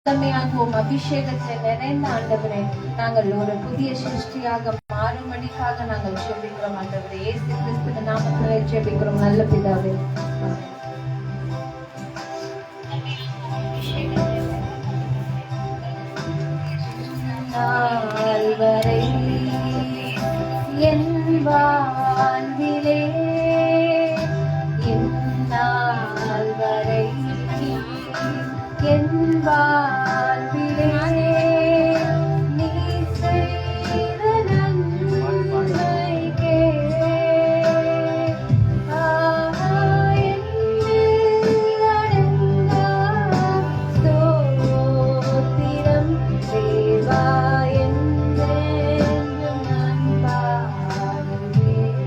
வல்லமையாகவும் அபிஷேகத்தை நிறைந்த ஆண்டவரே, நாங்கள் ஒரு புதிய சிருஷ்டியாக மாறும்படிக்காக நாங்கள் ஜெபிக்கிறோம் ஆண்டவரே. இயேசு கிறிஸ்துவின் நாமத்திலே ஜெபிக்கிறோம் நல்ல பிதாவே. வரை என் வாழ்விலே இந்நாள் வரை என் வாழ்விலே நீ செய்த நன்மைக்கே என்னில் அடங்கா ஸ்தோத்திரம் தேவா என்றென்றும் நான் பாடுவேன்.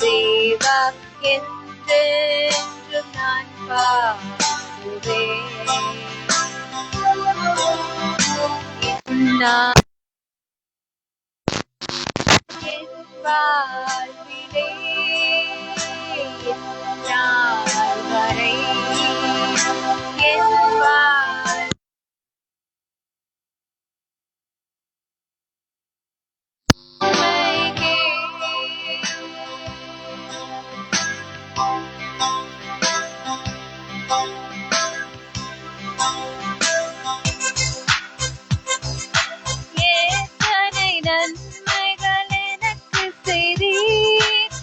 தேவா என்றென்றும் நான் பாடுவேன். என் வாழ்விலே இந்நாள் வரை என் எத்தனை நன்மைகள் எனக்கு செய்தீர்,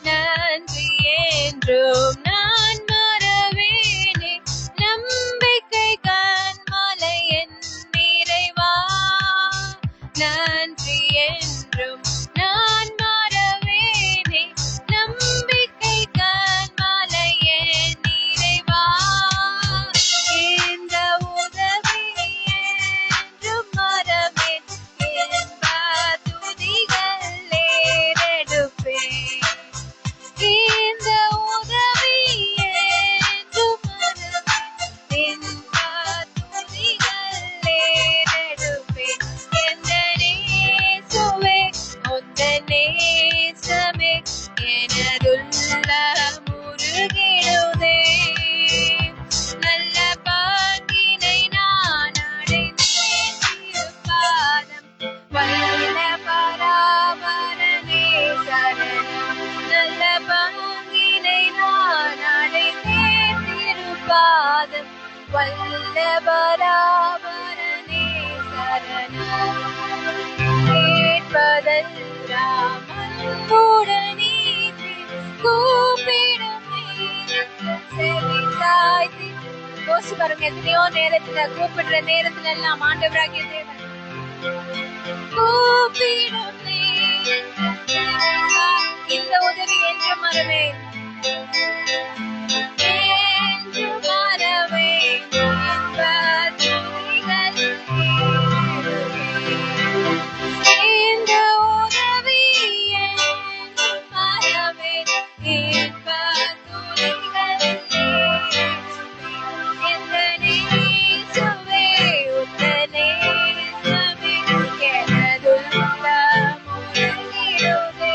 நன்றி என்றும் நான் மறவேனே, நம்பிக்கை கண்மலை என் நிறைவா. நன்றி என்றும் நான் மறவேனே, நம்பிக்கை கண்மலை என் நிறைவா. இந்த உதவி என்றும் மறவேன், என்ப துதிகள் ஏறெடுப்பேன். இந்த உதவி என்றும் மறவேன், என்ப துதிகள் ஏறெடுப்பேன். எந்த நேசுவே உந்த நேசமே எனதுள்ள முருகிடுதே. நல்ல பங்கினை நான் அடைந்தேன் திருப்பாதம், வல்ல பராபரனே சரணம். நல்ல பங்கினை நான் அடைந்தேன் திருப்பாதம், வல்ல பராபரனே சரணம். கேட்பதெல்லாம் அன்புடனே கூப்பிடும் நேரத்தில் செவி சாய்த்து. யோசிச்சு பாருங்க, எத்தனையோ நேரத்துல கூப்பிடுற நேரத்துல எல்லாம் ஆண்டவராகிய தேவன் கூப்பிடும் நேரத்தில் செவி சாய். இந்த உதவி என்று மறவேன், என்று மறவேன், என்ப துதிகள் இந்த உதவி என்று மறவேன், என்ப துதிகள் எந்த நேசுவே உந்த நேசமே எனதுள்ள முருகிடுதே.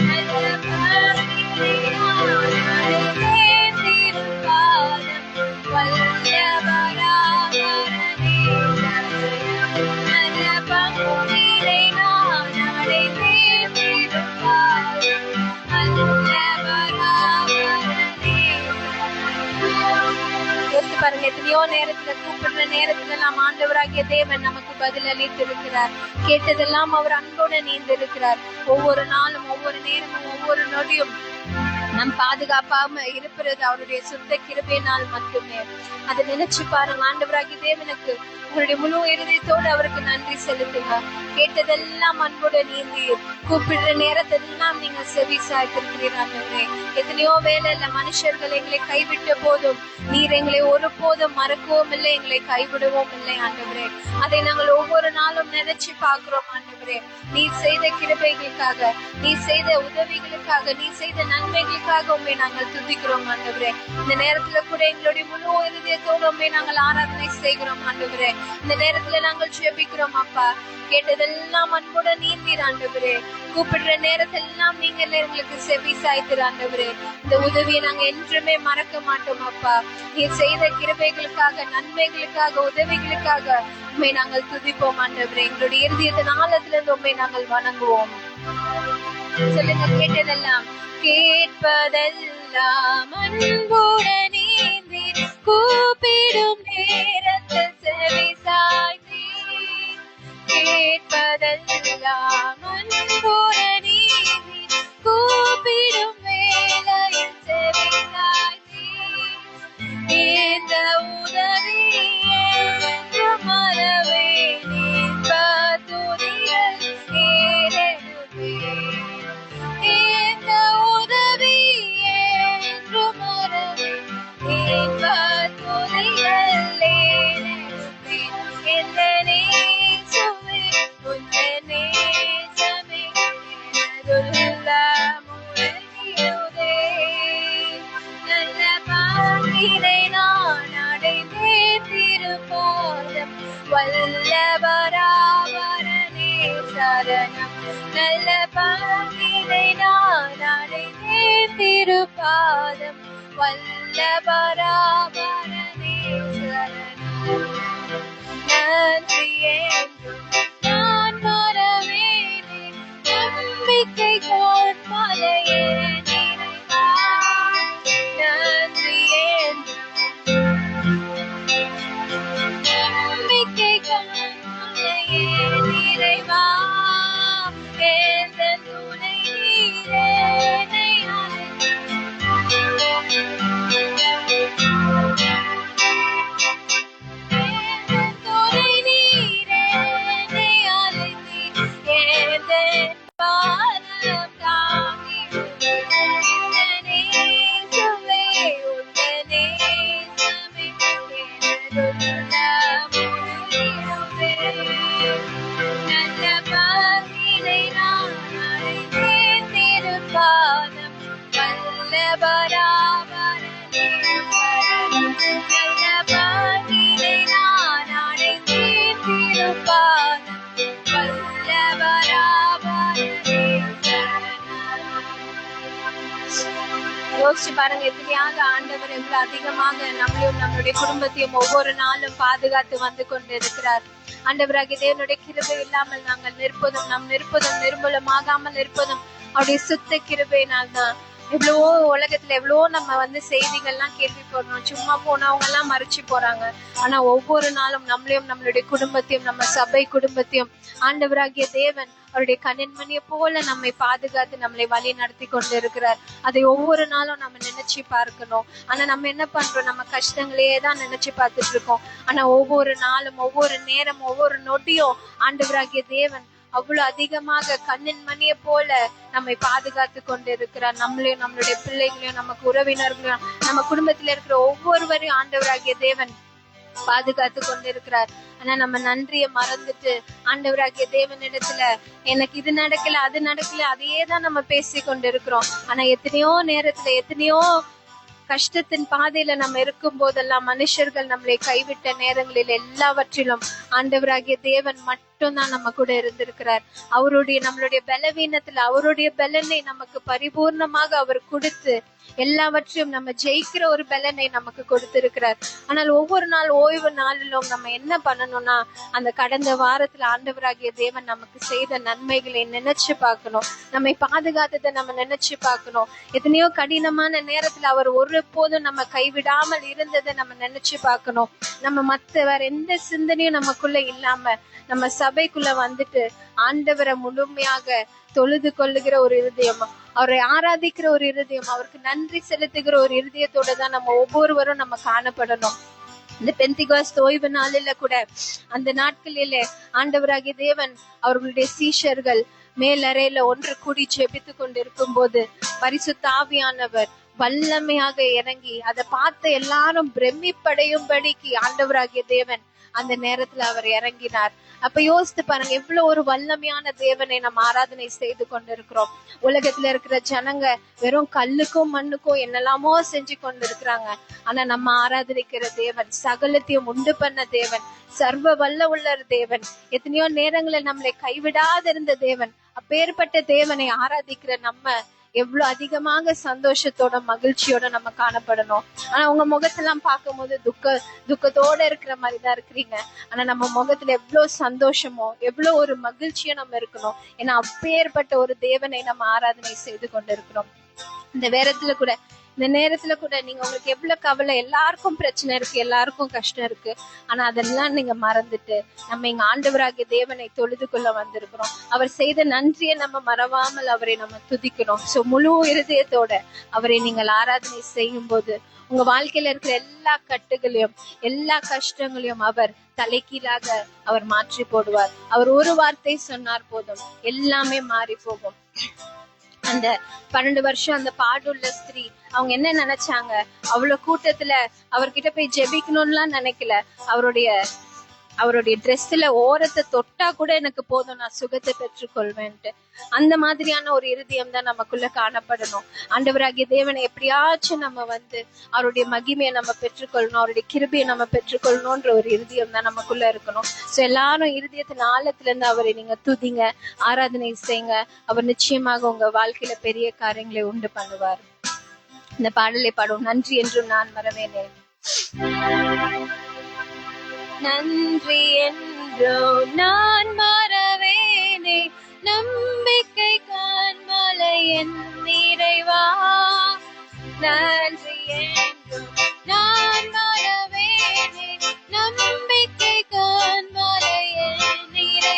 நல்ல பங்கினை நான் அடைந்தேன் திருப்பாதம், வல்ல பராபரனே சரணம். நல்ல பங்கினை நான் அடைந்தேன் திருப்பாதம், வல்ல பராபரனே சரணம். யோசித்து பாருங்க, எத்தனையோ நேரத்துல கூப்பிடுற நேரத்துல நாம் ஆண்டவராகிய தேவன் நமக்கு பதில் அளித்து இருக்கிறார். கேட்டதெல்லாம் அவர் அன்போடு நீந்திருக்கிறார். ஒவ்வொரு நாளும், ஒவ்வொரு நேரமும், ஒவ்வொரு நொடியும் நம் பாதுகாப்பாம இருப்பது அவருடைய சுத்த கிருபையினால் மட்டுமே. அதை நினைச்சு பாருங்க, ஆண்டவராகிய தேவனுக்கு உங்களுடைய முழு இருதயத்தோடு அவருக்கு நன்றி செலுத்துங்க. கேட்டதெல்லாம் அன்போடு நீந்தி கூப்பிடுற நேரத்தெல்லாம் நீங்க செவி சாய்த்திருக்கிறீர்கள். எத்தனையோ வேலையில மனுஷர்கள் எங்களை கைவிட்ட போதும் நீர் எங்களை ஒருபோதும் மறக்கவும் இல்லை, எங்களை கைவிடவும் இல்லை ஆண்டவரே. அதை நாங்கள் ஒவ்வொரு நாளும் நினைச்சு பார்க்கிறோம் ஆண்டவரே. நீர் செய்த கிருபைகளுக்காக, நீர் செய்த உதவிகளுக்காக, நீர் செய்த நன்மைகளுக்காக உண்மை நாங்கள் துதிக்கிறோம் ஆண்டவரே. இந்த நேரத்துல கூட எங்களுடைய முழு இருதயத்தோடு உண்மை நாங்கள் ஆராதனை செய்கிறோம் ஆண்டவரே. இந்த நேரத்துல நாங்கள் ஜெபிக்கிறோம் அப்பா. கேட்டதெல்லாம் அன்புடன் நீந்தீர் ஆண்டவரே. கூப்பிடுற நேரத்தெல்லாம் நீங்க எங்களுக்கு செவி சாய்த்திரு ஆண்டவரே. இந்த உதவியை நாங்க என்றுமே மறக்க மாட்டோம் அப்பா. நீர் செய்த கிருபைகளுக்காக, நன்மைகளுக்காக, உதவிகளுக்காக உண்மை நாங்கள் துதிப்போம் ஆண்டவரே. எங்களுடைய இருதயத்தின் ஆழத்துல இருந்து உண்மை நாங்கள் வணங்குவோம். சொல்லுங்க, கேட்டதெல்லாம் கேட்பதெல்லாம் அன்புடன் நீந்தீர், கூப்பிடும் நேரத்தில் செவி சாய்த்தீர். கேட்பதெல்லாம் அன்புடன் நீந்தீர், கூப்பிடும் வேளையில் செவி சாய்த்தீர். இந்த உதவி என்று மறவேன், என்ப துதிகள் ஏறெடுப்பேன். இந்த உதவி என்று மறவேன், என்ப துதிகள் ஏறெடுப்பேன். எந்த நேசுவே உந்த நேசமே எனதுள்ள முருகிடுதே. நல்ல பங்கினை நான் அடைந்தேன் திருப்பாதம், வல்ல பராபரனே சரணம். நல்ல பங்கினை நான் அடைந்தேன் திருப்பாதம், வல்ல பராபரனே சரணம். நன்றி நிறைவா எந்தன் துணை நீரே என்னை யோசிச்சு பாருங்க, எத்தனையாக ஆண்டவர் எவ்வளவு அதிகமாக நம்மளையும் நம்மளுடைய குடும்பத்தையும் ஒவ்வொரு நாளும் பாதுகாத்து வந்து கொண்டு இருக்கிறார். ஆண்டவராகிய தேவனுடைய கிருபை இல்லாமல் நாங்கள் நிற்பதும் நிர்மூலமாகாமல் இருப்பதும் அவருடைய சுத்த கிருபையினால் தான். எவ்வளவோ உலகத்துல எவ்வளவோ நம்ம வந்து செய்திகள்லாம் கேள்விப்படுறோம். சும்மா போனவங்க எல்லாம் மறைச்சு போறாங்க. ஆனா ஒவ்வொரு நாளும் நம்மளையும் நம்மளுடைய குடும்பத்தையும் நம்ம சபை குடும்பத்தையும் ஆண்டவராகிய தேவன் அவருடைய கண்ணின்மணியை போல நம்மை பாதுகாத்து நம்மளை வழி நடத்தி கொண்டு இருக்கிறார். அதை ஒவ்வொரு நாளும் நம்ம நினைச்சு பார்க்கணும். ஆனா நம்ம என்ன பண்றோம், நம்ம கஷ்டங்களையே தான் நினைச்சு பார்த்துட்டு இருக்கோம். ஆனா ஒவ்வொரு நாளும் ஒவ்வொரு நேரம் ஒவ்வொரு நொடியும் ஆண்டவராகிய தேவன் அவ்வளவு அதிகமாக கண்ணின் மணியை போல நம்மை பாதுகாத்து கொண்டு இருக்கிறார். நம்மளையும் நம்மளுடைய பிள்ளைகளையும் நமக்கு உறவினர்களையும் நம்ம குடும்பத்துல இருக்கிற ஒவ்வொருவரையும் ஆண்டவராகிய தேவன் பாதுகாத்து கொண்டு இருக்கிறார். ஆனா நம்ம நன்றிய மறந்துட்டு ஆண்டவராகிய தேவனிடத்துல எனக்கு இது நடக்கல அது நடக்கல அதையே தான் நம்ம பேசி கொண்டு இருக்கிறோம். ஆனா எத்தனையோ நேரத்துல எத்தனையோ கஷ்டத்தின் பாதையில நம்ம இருக்கும் போதெல்லாம் மனுஷர்கள் நம்மளை கைவிட்ட நேரங்களில் எல்லாவற்றிலும் ஆண்டவராகிய தேவன் மட்டும்தான் நம்ம கூட இருந்திருக்கிறார். நம்மளுடைய பலவீனத்துல அவருடைய பலனை நமக்கு பரிபூர்ணமாக அவர் கொடுத்து எல்லாவற்றையும் நம்ம ஜெயிக்கிற ஒரு பலனை நமக்கு கொடுத்திருக்கிறார். ஆனால் ஒவ்வொரு நாள் ஓய்வு நாளிலும் நம்ம என்ன பண்ணணும்னா, அந்த கடந்த வாரத்துல ஆண்டவராகிய தேவன் நமக்கு செய்த நன்மைகளை நினைச்சு பார்க்கணும். நம்மை பாதுகாத்ததை நம்ம நினைச்சு பார்க்கணும். எத்தனையோ கடினமான நேரத்துல அவர் ஒரு போதும் நம்ம கைவிடாமல் இருந்ததை நம்ம நினைச்சு பார்க்கணும். நம்ம வேற எந்த சிந்தனையும் நமக்குள்ள இல்லாம நம்ம சபைக்குள்ள வந்துட்டு ஆண்டவரை முழுமையாக தொழுது கொள்ளுகிற ஒரு இருதயம், அவரை ஆராதிக்கிற ஒரு இருதயம், அவருக்கு நன்றி செலுத்துகிற ஒரு இருதயத்தோட தான் நம்ம ஒவ்வொருவரும் நம்ம காணப்படணும். இந்த பெந்திகாஸ்து ஓய்வு நாளில கூட அந்த நாட்களில ஆண்டவராகிய தேவன் அவர்களுடைய சீஷர்கள் மேலறையில ஒன்று கூடி ஜெபித்து கொண்டிருக்கும் போது பரிசுத்த ஆவியானவர் வல்லமையாக இறங்கி அதை பார்த்து எல்லாரும் பிரமிப்படையும்படிக்கு ஆண்டவராகிய தேவன் அந்த நேரத்துல அவர் இறங்கினார். அப்ப யோசித்து பாருங்க, எவ்வளவு ஒரு வல்லமையான தேவனை நம்ம ஆராதனை செய்து கொண்டிருக்கிறோம். உலகத்துல இருக்கிற ஜனங்க வெறும் கல்லுக்கும் மண்ணுக்கும் என்னெல்லாமோ செஞ்சு கொண்டு இருக்கிறாங்க. ஆனா நம்ம ஆராதனைக்கிற தேவன் சகலத்தையும் உண்டு பண்ண தேவன், சர்வ வல்ல உள்ள தேவன், எத்தனையோ நேரங்களில் நம்மளை கைவிடாத இருந்த தேவன். அப்பேற்பட்ட தேவனை ஆராதிக்கிற நம்ம எவ்வளவு அதிகமாக சந்தோஷத்தோட மகிழ்ச்சியோட நம்ம காணப்படணும். ஆனா உங்க முகத்தெல்லாம் பார்க்கும் போது துக்கத்தோட இருக்கிற மாதிரிதான் இருக்கிறீங்க. ஆனா நம்ம முகத்துல எவ்வளவு சந்தோஷமோ எவ்வளவு ஒரு மகிழ்ச்சியோ நம்ம இருக்கணும். ஏன்னா அப்பேற்பட்ட ஒரு தேவனை நம்ம ஆராதனை செய்து கொண்டு இருக்கிறோம். இந்த நேரத்துல கூட நீங்க உங்களுக்கு எவ்வளவு கவலை, எல்லாருக்கும் பிரச்சனை இருக்கு, எல்லாருக்கும் கஷ்டம் இருக்கு. ஆனா அதெல்லாம் நீங்க மறந்துட்டு நம்ம இங்க ஆண்டவராகிய தேவனை தொழுது கொள்ள வந்திருக்கிறோம். அவர் செய்த நன்றியை நம்ம மறவாமல் அவரை நம்ம துதிக்கணும். சோ முழு இருதயத்தோட அவரை நீங்கள் ஆராதனை செய்யும் போது உங்க வாழ்க்கையில இருக்கிற எல்லா கட்டுகளையும் எல்லா கஷ்டங்களையும் அவர் தலைகீழாக அவர் மாற்றி போடுவார். அவர் ஒரு வார்த்தை சொன்னார் போதும், எல்லாமே மாறி போகும். அந்த 12 வருஷம் அந்த பாடுள்ள ஸ்திரீ அவங்க என்ன நினைச்சாங்க, அவ்வளவு கூட்டத்துல அவர்கிட்ட போய் ஜெபிக்கணும்லாம் நினைக்கல. அவருடைய ட்ரெஸ்ல ஓரத்தை தொட்டா கூட எனக்கு போதும், நான் சுகத்தை பெற்றுக்கொள்வேன்ட்டு. அந்த மாதிரியான ஒரு இருதயம் தான் நமக்குள்ள காணப்படணும். ஆண்டவராகிய தேவனை எப்படியாச்சும் நம்ம வந்து அவருடைய மகிமையை நம்ம பெற்றுக்கொள்ளணும், அவருடைய கிருபையை நம்ம பெற்றுக்கொள்ளணும்ன்ற ஒரு இருதயம் தான் நமக்குள்ள இருக்கணும். சோ எல்லாரும் இருதயத்தின் ஆழத்துல இருந்து அவரை நீங்க துதிங்க, ஆராதனை செய்யுங்க. அவர் நிச்சயமாக உங்க வாழ்க்கையில பெரிய காரியங்களை உண்டு பண்ணுவார். இந்த பாடலை பாடும். நன்றி என்றும் நான் மறவேனே, நன்றி என்றோ நான் மறவேனே, நம்பிக்கை காண்மலை என் நிறைவா. நன்றி என்றோ நான் மறவேனே, நம்பிக்கை காண்மலை என் நிறைவா.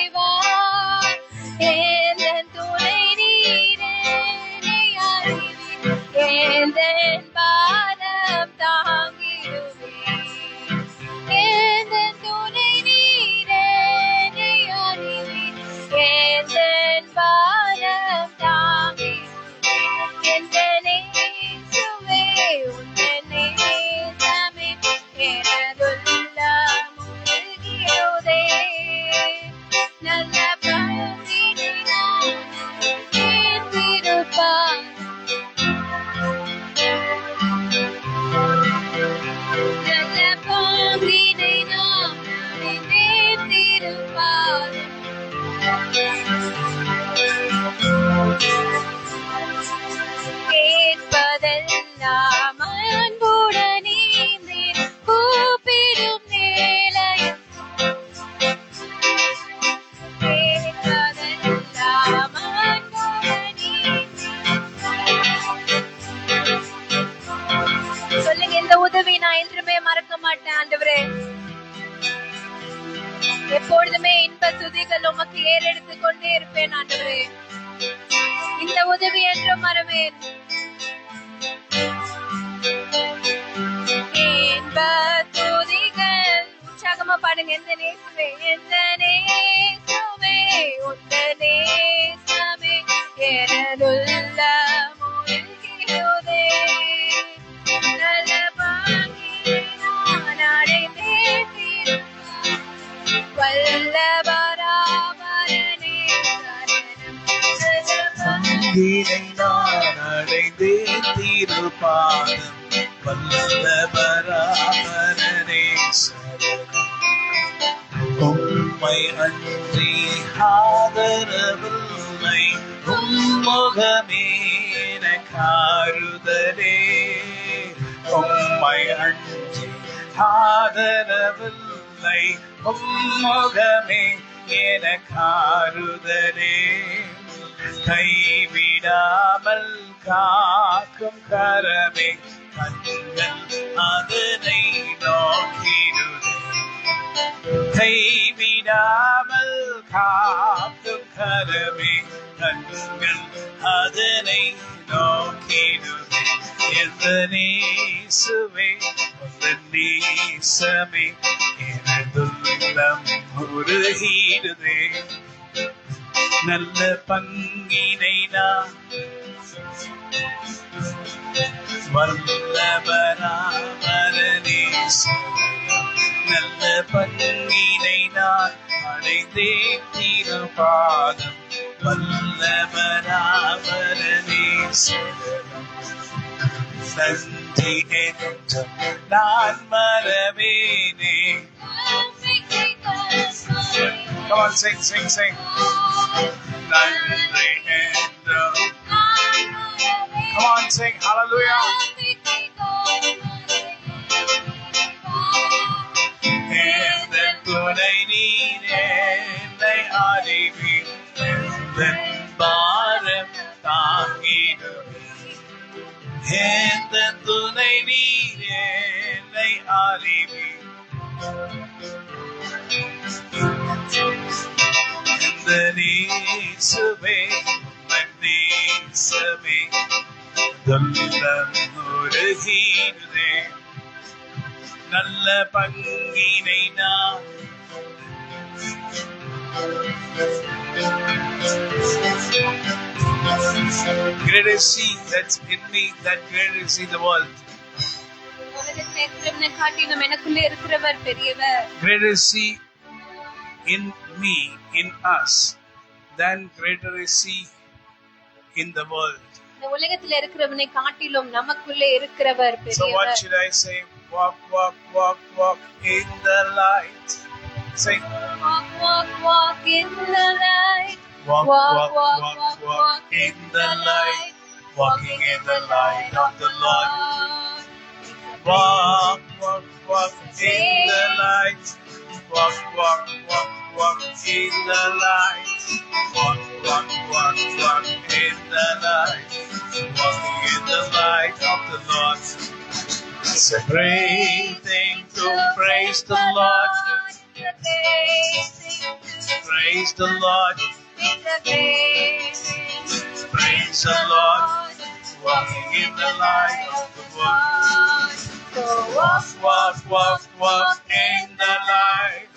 எப்பொழுதுமே இன்ப துதிகள் உமக்கு ஏறெடுத்து கொண்டே இருப்பேன் ஆண்டவரே. இந்த உதவி என்றும் மறவேன். இன்ப துதிகள் உற்சாகமா பாடுங்க. எந்த நேசுவே, எந்த நேசுவே, உந்த நேசமே எனதுள்ள மூழ்கியுதே. நல்ல பாங்கி நான் அடைந்தேன் வல்லபராபரனே சரணம். நான் அடைந்தேன் திருப்பாதம் வல்லபராபரனே சரணம். உம்மை அன்றி ஆதரவில்லை, உம்முகமே எனக்காறுதலே. உம்மை அன்றி ஆதரவில்லை, உம்முகமே எனக்காறுதலே. கைவிடாமல் காக்கும் கரமே கண்கள் அதனை நோக்கிடுதே. கைவிடாமல் காக்கும் கரமே கண்கள் அதனை நோக்கிடுதே. எந்த நேசுவே, உந்த நேசமே எனதுள்ளம் உருகிடுதே. நல்ல பங்கினை நான் வல்லபராபரனே சரணம். நல்ல பங்கினை நான் அடைந்தேன் திருபாதம் வல்லபராபரனே சரணம். நன்றி என்றும் நான் மறவேனே. Come on, sing, sing, sing. நன்றி என்றும். Come on, sing, hallelujah. எந்தன் துணை நீரே, என்னை அறிவீர். எந்தன் பாரம் தாங்கிடுவீர். எந்தன் துணை நீரே, என்னை அறிவீர். இந்த நேசுவே, நேசமே துல்லம் உருகிடுதே. நல்ல பங்கினை நான் greater is he that's in me than greater is he the world. Greater is he in me, in us, than greater is he in the world. இந்த உலகத்துல இருக்கிறவனை காட்டிலும் நமக்குள்ளே இருக்கிறவர் பெரியவர். So what should I say? Walk, walk, walk, walk in the light. Sing. Walk, walk, walk in the light. Walk, walk, walk, walk, walk in the light. Walking in the light of the Lord. Walk, walk, walk in the light. Walk, walk, walk, walk in the light. Walk, walk, walk, walk in the light. Walking in the light of the Lord. It's a great thing to praise the Lord. Praise the Lord. Praise the Lord. Walking in the light of the world. So walk, Walk, walk, walk in the light.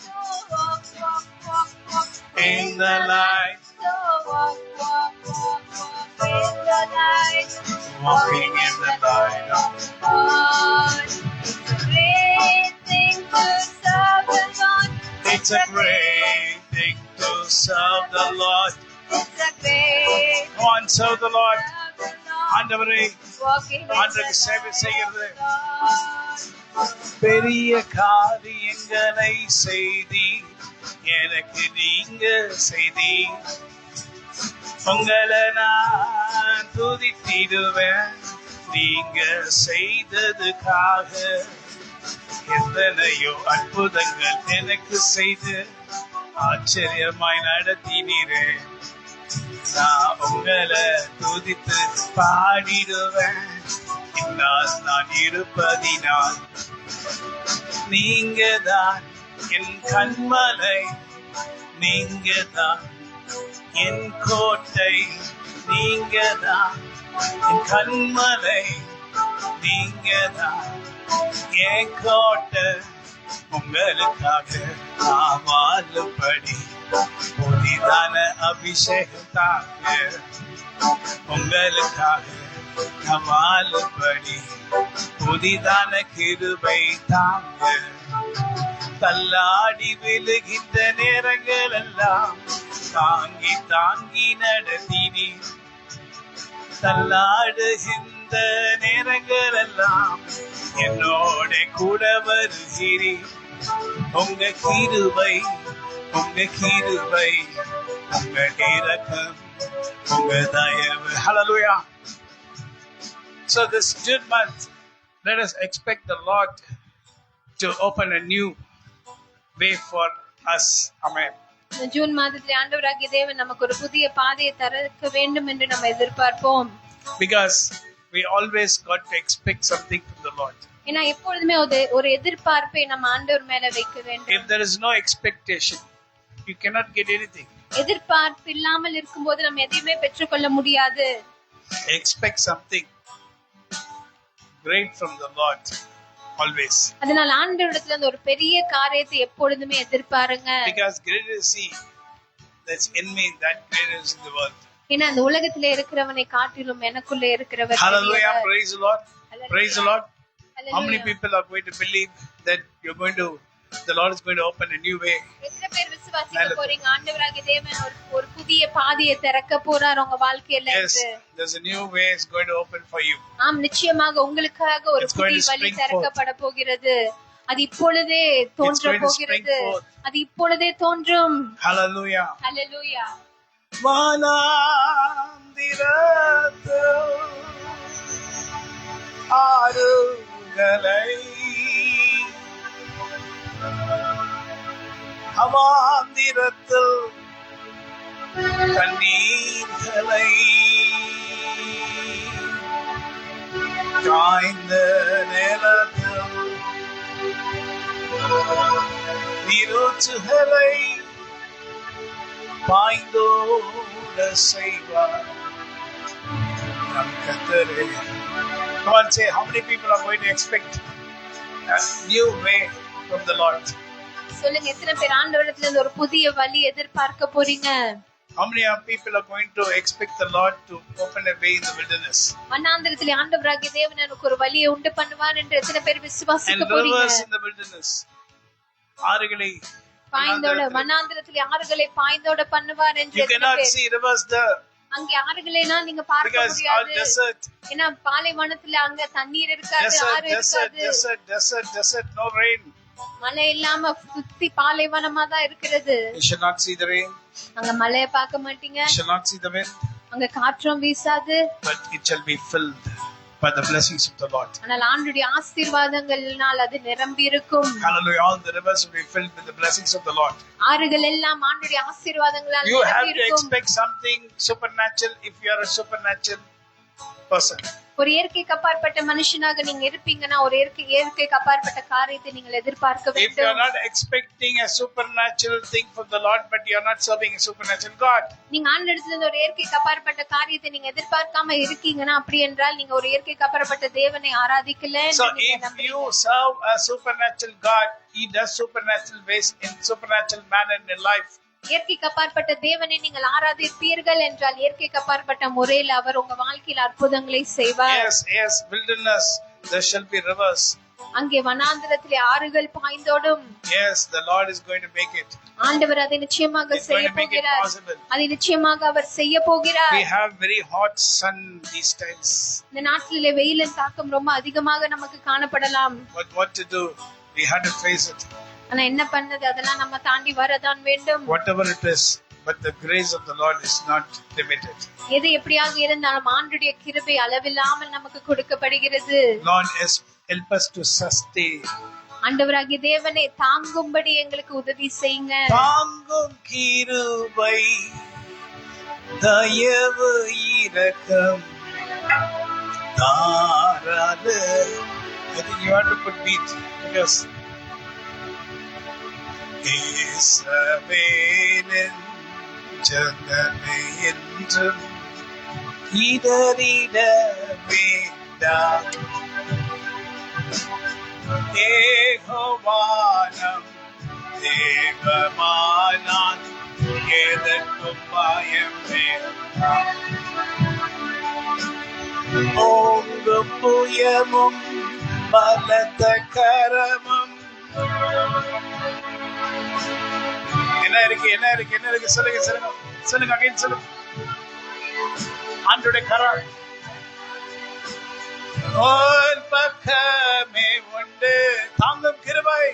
walk, walk, walk, walk In the light. So walk, walk, walk, walk in the light. Walking in the light of the Lord. It's a great thing to serve the Lord. It's a great thing to serve the Lord. It's a great Come on, serve the Lord. to serve the Lord. ஆண்டவரே, Walking in the ஆண்டவருக்கு சேவை செய்கிறது. light of the Lord. பெரிய காரியங்களை செய்தி எனக்கு நீங்க செய்தி. உங்களை நான் துதித்திடுவேன் நீங்க செய்ததுக்காக. எத்தனையோ அற்புதங்கள் எனக்கு செய்து ஆச்சரியமாய் நடத்தினீரே. நான் உங்களை துதித்து பாடிடுவேன். என்னால் நான் இருப்பதினால் நீங்க தான் என் கண்மலை. நீங்கதான் என் கோட்டை, நீங்கதான் என் கண்மலை, நீங்கதான் என் கோட்டை. உங்களுக்காக நான் வாழும்படி புதிதான அபிஷேகம் தாங்க, உங்களுக்காக நான் வாழும்படி புதிதான கிருபை தாங்க. தள்ளாடி விழுகின்ற நேரங்கள் எல்லாம் தாங்கி தாங்கி நடத்தினி, தள்ளாடுகின்ற நேரங்கள் எல்லாம் என்னோட கூட வருகிறீ. உங்க கிருபை, உங்க கிருபை, உங்க இரக்கம், உங்க தயவு. Hallelujah. So this June month, let us expect the Lord to open a new way for us. Amen. June மாதத்தில் ஆண்டவராகிய தேவன் நமக்கு ஒரு புதிய பாதையை திறக்க வேண்டும் என்று நம்ம எதிர்பார்ப்போம். Because we always got to expect something from the Lord. ஏன்னா எப்பொழுதுமே ஒரு எதிர்பார்ப்பை நம்ம ஆண்டவர் மேல வைக்க வேண்டும். If there is no expectation, you cannot get anything. எதிர்பார்ப்பு இல்லாமல் இருக்கும்போது நம்ம எதையுமே பெற்றுக்கொள்ள முடியாது. Expect something great from the Lord always. அதனால ஆண்டவரிடத்துல அந்த ஒரு பெரிய காரியத்தை எப்பொழுதுமே எதிர்பாருங்க. Because greater is he that's in me than greater is in the world. ஏன்னா அந்த உலகத்திலே இருக்கிறவனை காட்டிலும் எனக்குள்ளே இருக்கிறவர். Hallelujah. Praise the Lord. Praise the Lord. How many people are going to believe that the Lord is going to open a new way? எத்தனை பேர் விசுவாசிக்க போறீங்க ஆண்டவராகிய தேவன் ஒரு புதிய பாதையை திறக்க போறார் உங்க வாழ்க்கையில? Yes, there's a new way is going to open for you. ஆம், நிச்சயமாக உங்களுக்காக ஒரு புதிய வழி திறக்கப்பட போகிறது. அது இப்பொழுதே தோன்ற போகிறது. அது இப்பொழுதே தோன்றும். Hallelujah. Hallelujah. வானாந்திரத்து ஆறுகளை அவாந்திரத்தில் தண்ணீர்களை காய்ந்த நேரத்தில் நீரூற்றுகளை பாய்ந்தோட செய்வார் நம் கர்த்தரே. Come on, say, how many people are going to expect a new way from the Lord? சொல்லுங்க, எத்தனை பேர் ஆண்டவரிடத்துல ஒரு புதிய வழி எதிர்பார்க்க போறீங்க? How many people are going to expect the Lord to open a way in the wilderness? வனாந்திரத்திலே ஆண்டவராகிய தேவன் எனக்கு ஒரு வழியை உண்டு பண்ணுவார் என்று எத்தனை பேர் விசுவாசிக்க போறீங்க? And rivers in the wilderness. ஆறுகளை பாய்ந்தோட வனாந்திரத்திலே ஆறுகளை பாய்ந்தோட பண்ணுவார் என்று You cannot see rivers there. அங்கே ஆறுகளேனா நீங்க பார்க்க முடியாது. ஏன்னா பாலைவனத்துல அங்க தண்ணீர் இருக்காது, ஆறு இருக்காது. Desert, no rain. மழை இல்லாம சுத்தி பாலைவனமா தான் இருக்கிறது. You shall not see the rain. அங்க மழையை பார்க்க மாட்டீங்க. You shall not see the wind. அங்க காற்றும் வீசாது. But it shall be filled by the blessings of the Lord. ஆனால் ஆண்டவருடைய ஆசீர்வாதங்களால் அது நிரம்பி இருக்கும். Hallelujah. All the rivers will be filled with the blessings of the Lord. ஆறுகள் எல்லாம் ஆண்டவருடைய ஆசீர்வாதங்களால் You நிரம்பி have to இருக்கும். expect something supernatural if you are a supernatural person. ஒரு இயற்கைக்கு அப்பாற்பட்ட மனுஷனாக நீங்க இருப்பீங்கன்னா ஒரு இயற்கைக்கு அப்பாற்பட்ட காரியத்தை நீங்கள் எதிர்பார்க்க வேண்டும். If you are not expecting a supernatural thing from the Lord, but you are not serving a supernatural God. நீங்க ஆண்டவரிடத்துல ஒரு இயற்கைக்கு அப்பாற்பட்ட காரியத்தை நீங்க எதிர்பார்க்காம இருக்கீங்கன்னா அப்படி என்றால் நீங்க ஒரு இயற்கைக்கு அப்பாற்பட்ட தேவனை ஆராதிக்கல. So if you serve a supernatural God, He does supernatural ways in supernatural manner in your life. இயற்கைக்கு அப்பாற்பட்ட தேவனை நீங்கள் ஆராதிப்பீர்கள் என்றால் இயற்கைக்கு அப்பாற்பட்ட முறையில் அவர் உங்க வாழ்க்கையில் அற்புதங்களை செய்வார். Yes, wilderness, there shall be rivers. அங்கே வனாந்திரத்திலே ஆறுகள் பாய்ந்தோடும். Yes, the Lord is going to make it. ஆண்டவர் அதை நிச்சயமாக செய்ய போகிறார். அதை நிச்சயமாக அவர் செய்ய போகிறார். We have very hot sun these times. இந்த நாட்டிலே வெயிலின் தாக்கம் ரொம்ப அதிகமாக நமக்கு காணப்படலாம். But what to do? We have to face it. ஆனா என்ன பண்ணது, அதெல்லாம் நம்ம தாண்டி வரதான் வேண்டும். Whatever it is, but the grace of the Lord is not limited. எது எப்படியாக இருந்தாலும் ஆண்டவருடைய கிருபை அளவில்லாமல் நமக்கு கொடுக்கப்படுகிறது. Lord, help us to sustain. ஆண்டவராகிய தேவனே தாங்கும்படி எங்களுக்கு உதவி செய்யுங்க. தாங்கும் கிருபை தயவு இரக்கம் தாராது. I think you have to put beat because இயேசுவேனின் ஜனமே என்றும் இடறிட வேண்டாம். யெகோவானம் தேவமானான் எதற்கும் பயம் வேண்டாம். ஓங்கும் புயமும் பலத்த கரமும். என்ன இருக்கு சொல்லுங்க அகைன் சொல்லுங்க. ஆண்டவருடைய கரம் ஒரு பக்கமே உண்டு. தாங்கும் கிருபை,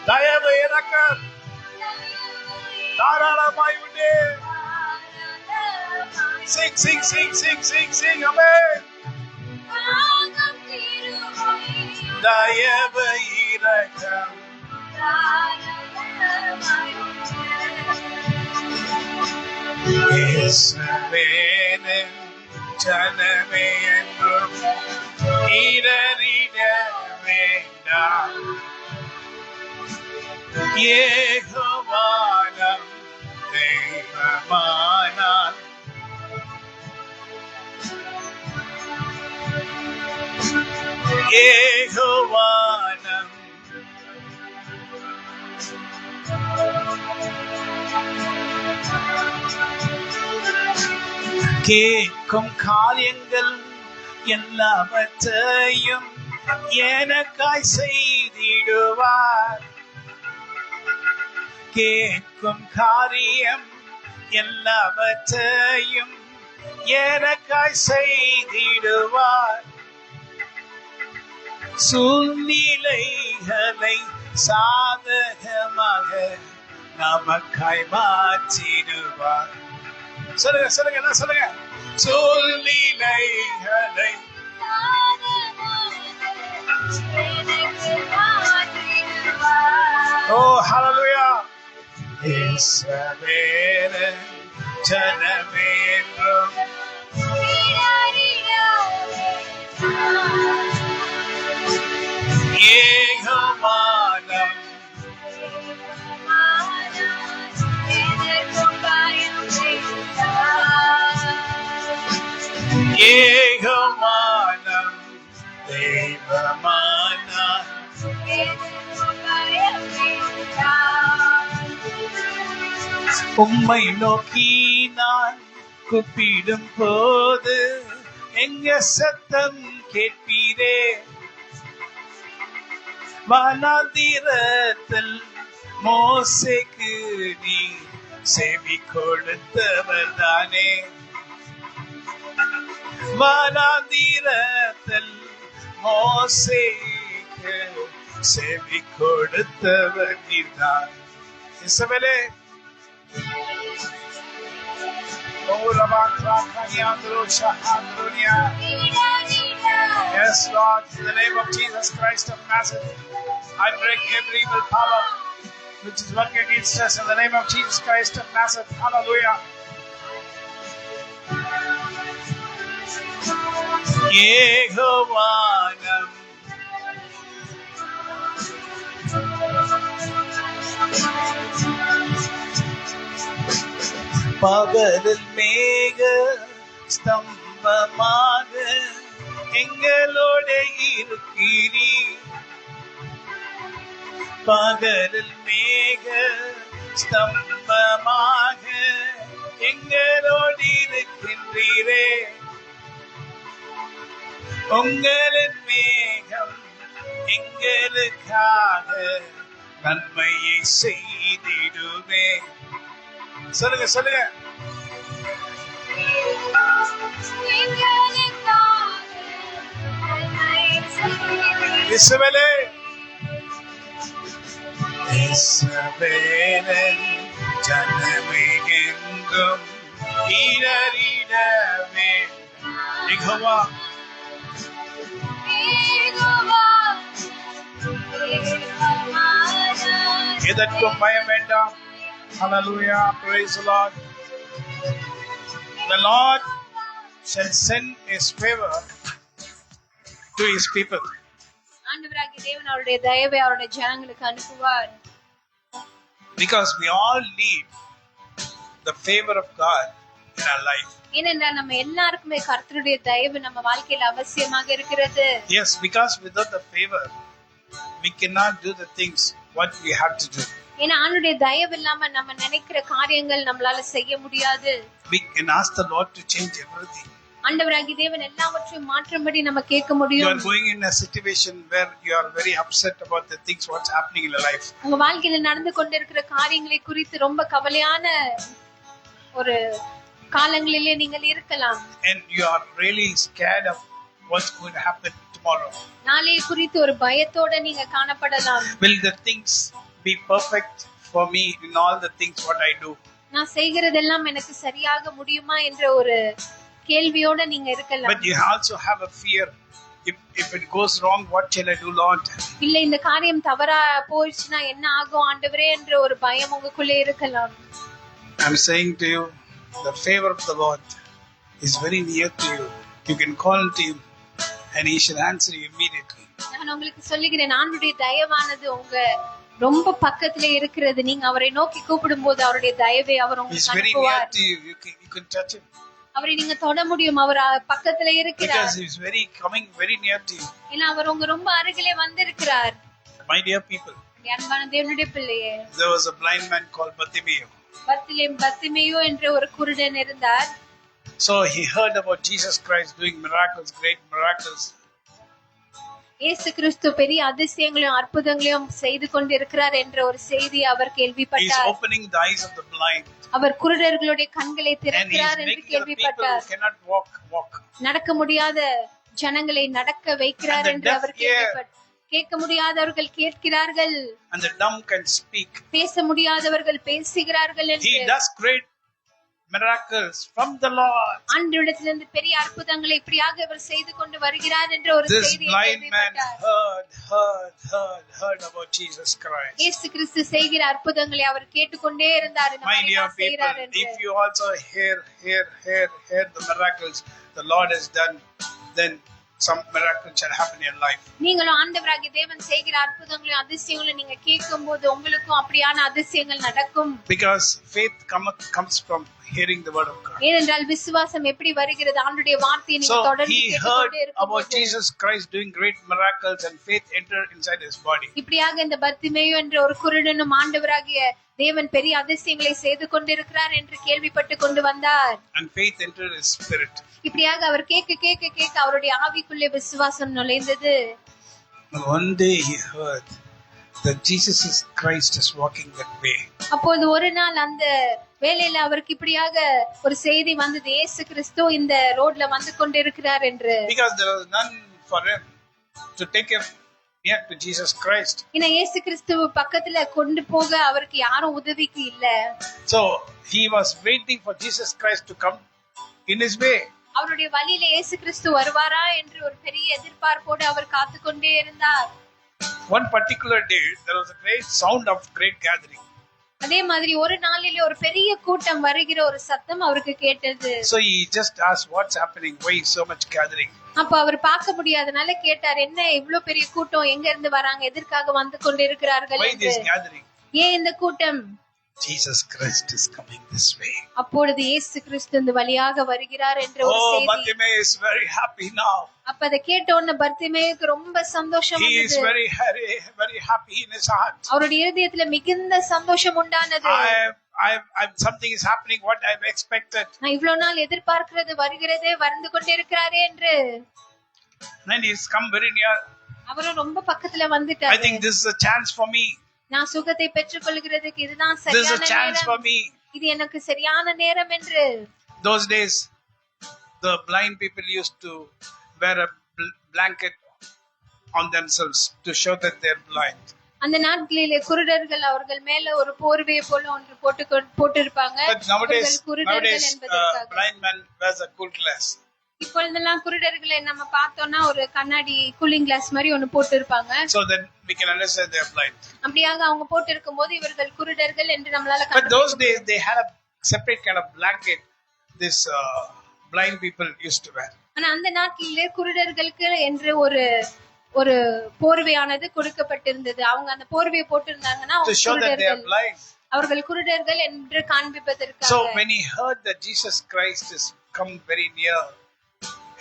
தயவு, இரக்கம் தாராளமாய் உண்டு. Sing, sing, sing, sing, sing, sing, amen. தயவு, இரக்கம் இயேசுவேனின் ஜனமே என்றும் இடறிட வேண்டாம். யெகோவானம் தெய்வமானான் யெகோவானம் கேட்கும் காரியங்கள் எல்லாவற்றையும் எனக்காய் செய்திடுவார். கேட்கும் காரியம் எல்லாவற்றையும் எனக்காய் செய்திடுவார். சூழ்நிலைகளை சாதகமாக நமக்காய் மாற்றிடுவார். சொல்லுங்க என்ன சொல்லுங்க. சூழ்நிலைகளை ஓ ஹல்லேலூயா. இயேசுவேனின் ஜனமே என்றும் யெகோவானம் யெகோவானம் தெய்வமானான் உம்மை நோக்கி நான் கூப்பிடும் போது எங்க சத்தம் கேட்பீரே. வனாந்திரத்தில் மோசேக்கு நீ செவி கொடுத்தவர் தானே. வனாந்திரத்தில் மோசேக்கு செவி கொடுத்தவர் நீர்தான். இஸ்ரவேலே Yes, Lord, in the name of Jesus Christ of Nazareth, I break every evil power which is working against us in the name of Jesus Christ of Nazareth. Hallelujah. யெகோவானம் பகலில் மேக ஸ்தம்பமாக எங்களோட இருக்கிறீர். பகலில் மேக ஸ்தம்பமாக எங்களோடு இருக்கின்றீரே. உங்களின் மேகம் எங்களுக்காக நன்மையை செய்திடுவே. சொல்லுங்க இஸ்ரவேலே இஸ்ரவேலின் ஜனமே என்றும் இடறிடவே. யெகோவா எதற்கும் பயம் வேண்டாம். Hallelujah, praise the Lord. The Lord shall send His favor to His people. ஆண்டவராகிய தேவன் அவருடைய தயவை அவருடைய ஜனங்களுக்கு அனுப்புவார். Because we all need the favor of God in our life. ஏனென்றால் நம்ம எல்லாருக்குமே கர்த்தருடைய தயவு நம்ம வாழ்க்கையில அவசியமாக இருக்கிறது. Yes, because without the favor we cannot do the things what we have to do. ஏன்னா ஆண்டவருடைய தயவு இல்லாம நம்ம நினைக்கிற காரியங்கள் நம்மளால செய்ய முடியாது. We can ask the Lord to change everything. ஆண்டவராகிய தேவன் எல்லாவற்றையும் மாற்றும்படி நம்ம கேட்க You முடியும். are going in a situation where you are very upset about the things what's happening in your life. உங்க வாழ்க்கையில நடந்து கொண்டிருக்கிற காரியங்களை குறித்து ரொம்ப கவலையான ஒரு காலங்களிலே நீங்கள் இருக்கலாம். And you are really scared of what's going to happen tomorrow. நாளை குறித்து ஒரு பயத்தோட நீங்க காணப்படலாம். Will the things be perfect for me in all the things what I do? நான் செய்கிறதெல்லாம் எனக்கு சரியாக முடியுமா என்ற ஒரு கேள்வியோட நீங்க இருக்கலாம். But you also have a fear. If it goes wrong, what shall I do, Lord? இல்ல இந்த காரியம் தவறா போயிடுச்சுனா என்ன ஆகும் ஆண்டவரே என்ற ஒரு பயம் உங்களுக்குள்ளே இருக்கலாம். I'm saying to you, the favor of the Lord is very near to you. You can call to him and he shall answer you immediately. நான் உங்களுக்கு சொல்லுகிறேன், ஆண்டவருடைய தயவானது உங்க ரொம்ப பக்கத்திலே இருக்கிறது. நீங்க அவரை நோக்கி கூப்பிடும்போது அவருடைய தயவை அவர் He's உங்களுக்கு very near அனுப்புவார். to you. You can touch him. அவரை நீங்க தொட முடியும். அவர் பக்கத்திலே இருக்கிறார். Because he's coming very near to you. ஏன்னா அவர் உங்க ரொம்ப அருகிலே வந்திருக்கிறார். My dear people, அன்பான தேவனுடைய பிள்ளையே, there was a blind man called Bartimaeus. பத்திமேயு என்ற ஒரு குருடன் இருந்தார். So he heard about Jesus Christ doing miracles, great miracles. இயேசு கிறிஸ்து பெரிய அதிசயங்களையும் அற்புதங்களையும் செய்து கொண்டிருக்கிறார் என்ற ஒரு செய்தி அவர் He's கேள்விப்பட்டார். opening the eyes of the blind. அவர் குருடர்களுடைய கண்களை And he's திறக்கிறார் என்று making the people கேள்விப்பட்டார். who cannot walk. நடக்க முடியாத ஜனங்களை நடக்க வைக்கிறார் And the என்று deaf அவர் hear. கேள்விப்பட்டார். கேட்க முடியாதவர்கள் கேட்கிறார்கள், And the dumb can speak. பேச முடியாதவர்கள் பேசுகிறார்கள் He என்று does great miracles from the Lord. ஆண்டவரிடத்திலிருந்து பெரிய அற்புதங்களை இப்படியாக இவர் செய்து கொண்டு வருகிறார் என்ற ஒரு This செய்தியை blind man கேள்விப்பட்டார். heard about Jesus Christ. இயேசு கிறிஸ்து செய்கிற அற்புதங்களை அவர் கேட்டுக்கொண்டே இருந்தார். இந்த My மாதிரி dear தான் people, செய்கிறார் என்று. if you also hear the miracles the Lord has done, then some miracles shall happen in your life. நீங்களும் ஆண்டவராகிய தேவன் செய்கிற அற்புதங்களையும் அதிசயங்களையும் நீங்க கேட்கும்போது உங்களுக்கும் அப்படியான அதிசயங்கள் நடக்கும். Because faith comes from hearing the word of God. ஏனென்றால் விசுவாசம் எப்படி வருகிறது? ஆண்டவருடைய வார்த்தையை நீங்க So தொடர்ந்து he heard கேட்டுக்கொண்டே about இருக்கும்போது Jesus Christ doing great miracles and faith entered inside his body. இப்படியாக இந்த பர்த்திமேயு என்ற ஒரு குருடனும் ஆண்டவராகிய தேவன் பெரிய அதிசயங்களை செய்து கொண்டிருக்கிறார் என்று கேள்விப்பட்டு கொண்டு வந்தார். And faith entered his spirit. இப்படியாக அவர் கேட்க அவருடைய ஆவிக்குள்ளே விசுவாசம் நுழைந்தது. One day he heard that Jesus Christ is walking that way. அப்போது ஒரு நாள் அந்த வேளையில அவருக்கு இப்படியாக ஒரு செய்தி வந்தது, இயேசு கிறிஸ்து இந்த ரோட்ல வந்து கொண்டிருக்கிறார் என்று. Because there was none for him to take him near to Jesus Christ. ஏன்னா இயேசு கிறிஸ்துவ பக்கத்துல கொண்டு போக அவருக்கு யாரும் உதவிக்கு இல்ல. So he was waiting for Jesus Christ to come in his way. அவருடைய வழியில இயேசு கிறிஸ்து வருவாரா என்று ஒரு பெரிய எதிர்பார்ப்போடு அவர் காத்து கொண்டே இருந்தார். One particular day there was a great sound of great gathering. அதே மாதிரி ஒரு நாளிலே ஒரு பெரிய கூட்டம் வருகிற ஒரு சத்தம் அவருக்கு கேட்டது. So he just asked, what's happening, why is so much gathering? அப்ப அவர் பார்க்க முடியாதனால கேட்டார், என்ன இவ்வளவு பெரிய கூட்டம் எங்க இருந்து வராங்க, எதற்காக வந்து கொண்டிருக்கிறார்கள் Why என்று. this gathering? ஏன் இந்த கூட்டம்? Jesus Christ is coming this way. அப்பொழுது இயேசு கிறிஸ்து இந்த வழியாக வருகிறார் என்ற ஒரு செய்தி. Bartimaeus is very happy now. அப்ப அதை கேட்ட உடனே பர்த்திமேயுக்கு ரொம்ப சந்தோஷம் He is வந்தது. very happy in his heart. அவருடைய இருதயத்துல மிகுந்த சந்தோஷம் உண்டானது. Something is happening what I've expected. நான் இவ்வளவு நாள் எதிர்பார்க்கிறது வருகிறதே, வந்து கொண்டிருக்கிறாரே என்று. Then he's come very near. அவரும் ரொம்ப பக்கத்துல I வந்துட்டாரு. think this is a chance for me. நான் சுகத்தை பெற்றுக் கொள்கிறதுக்கு இதுதான் This is a சரியான chance for நேரம். me. இது எனக்கு சரியான நேரம் என்று. Those days the blind people used to wear a blanket on themselves to show that they're blind. அந்த நாட்களிலே குருடர்கள் அவர்கள் மேல ஒரு போர்வையை போல ஒன்று போட்டிருப்பாங்க. But nowadays குருடர்கள் என்பதற்காக. blind man wears a cool glass. இப்பொழுதெல்லாம் குருடர்களை நம்ம பார்த்தோம்னா ஒரு கண்ணாடி கூலிங் கிளாஸ் மாதிரி ஒன்னு போட்டு இருப்பாங்க. So then we can understand they are blind. அப்படியாக அவங்க போட்டு இருக்கும்போது இவர்கள் குருடர்கள் என்று நம்மளால But those days they had a separate kind of blanket this blind people used to wear. ஆனா அந்த நாட்களிலே குருடர்களுக்கு என்று ஒரு போர்வையானது கொடுக்கப்பட்டிருந்தது. அவங்க அந்த போர்வையை போட்டிருந்தாங்கன்னா to show that they are blind. அவர்கள் குருடர்கள் என்று காண்பிப்பதற்காக. So when he heard that Jesus Christ is come very near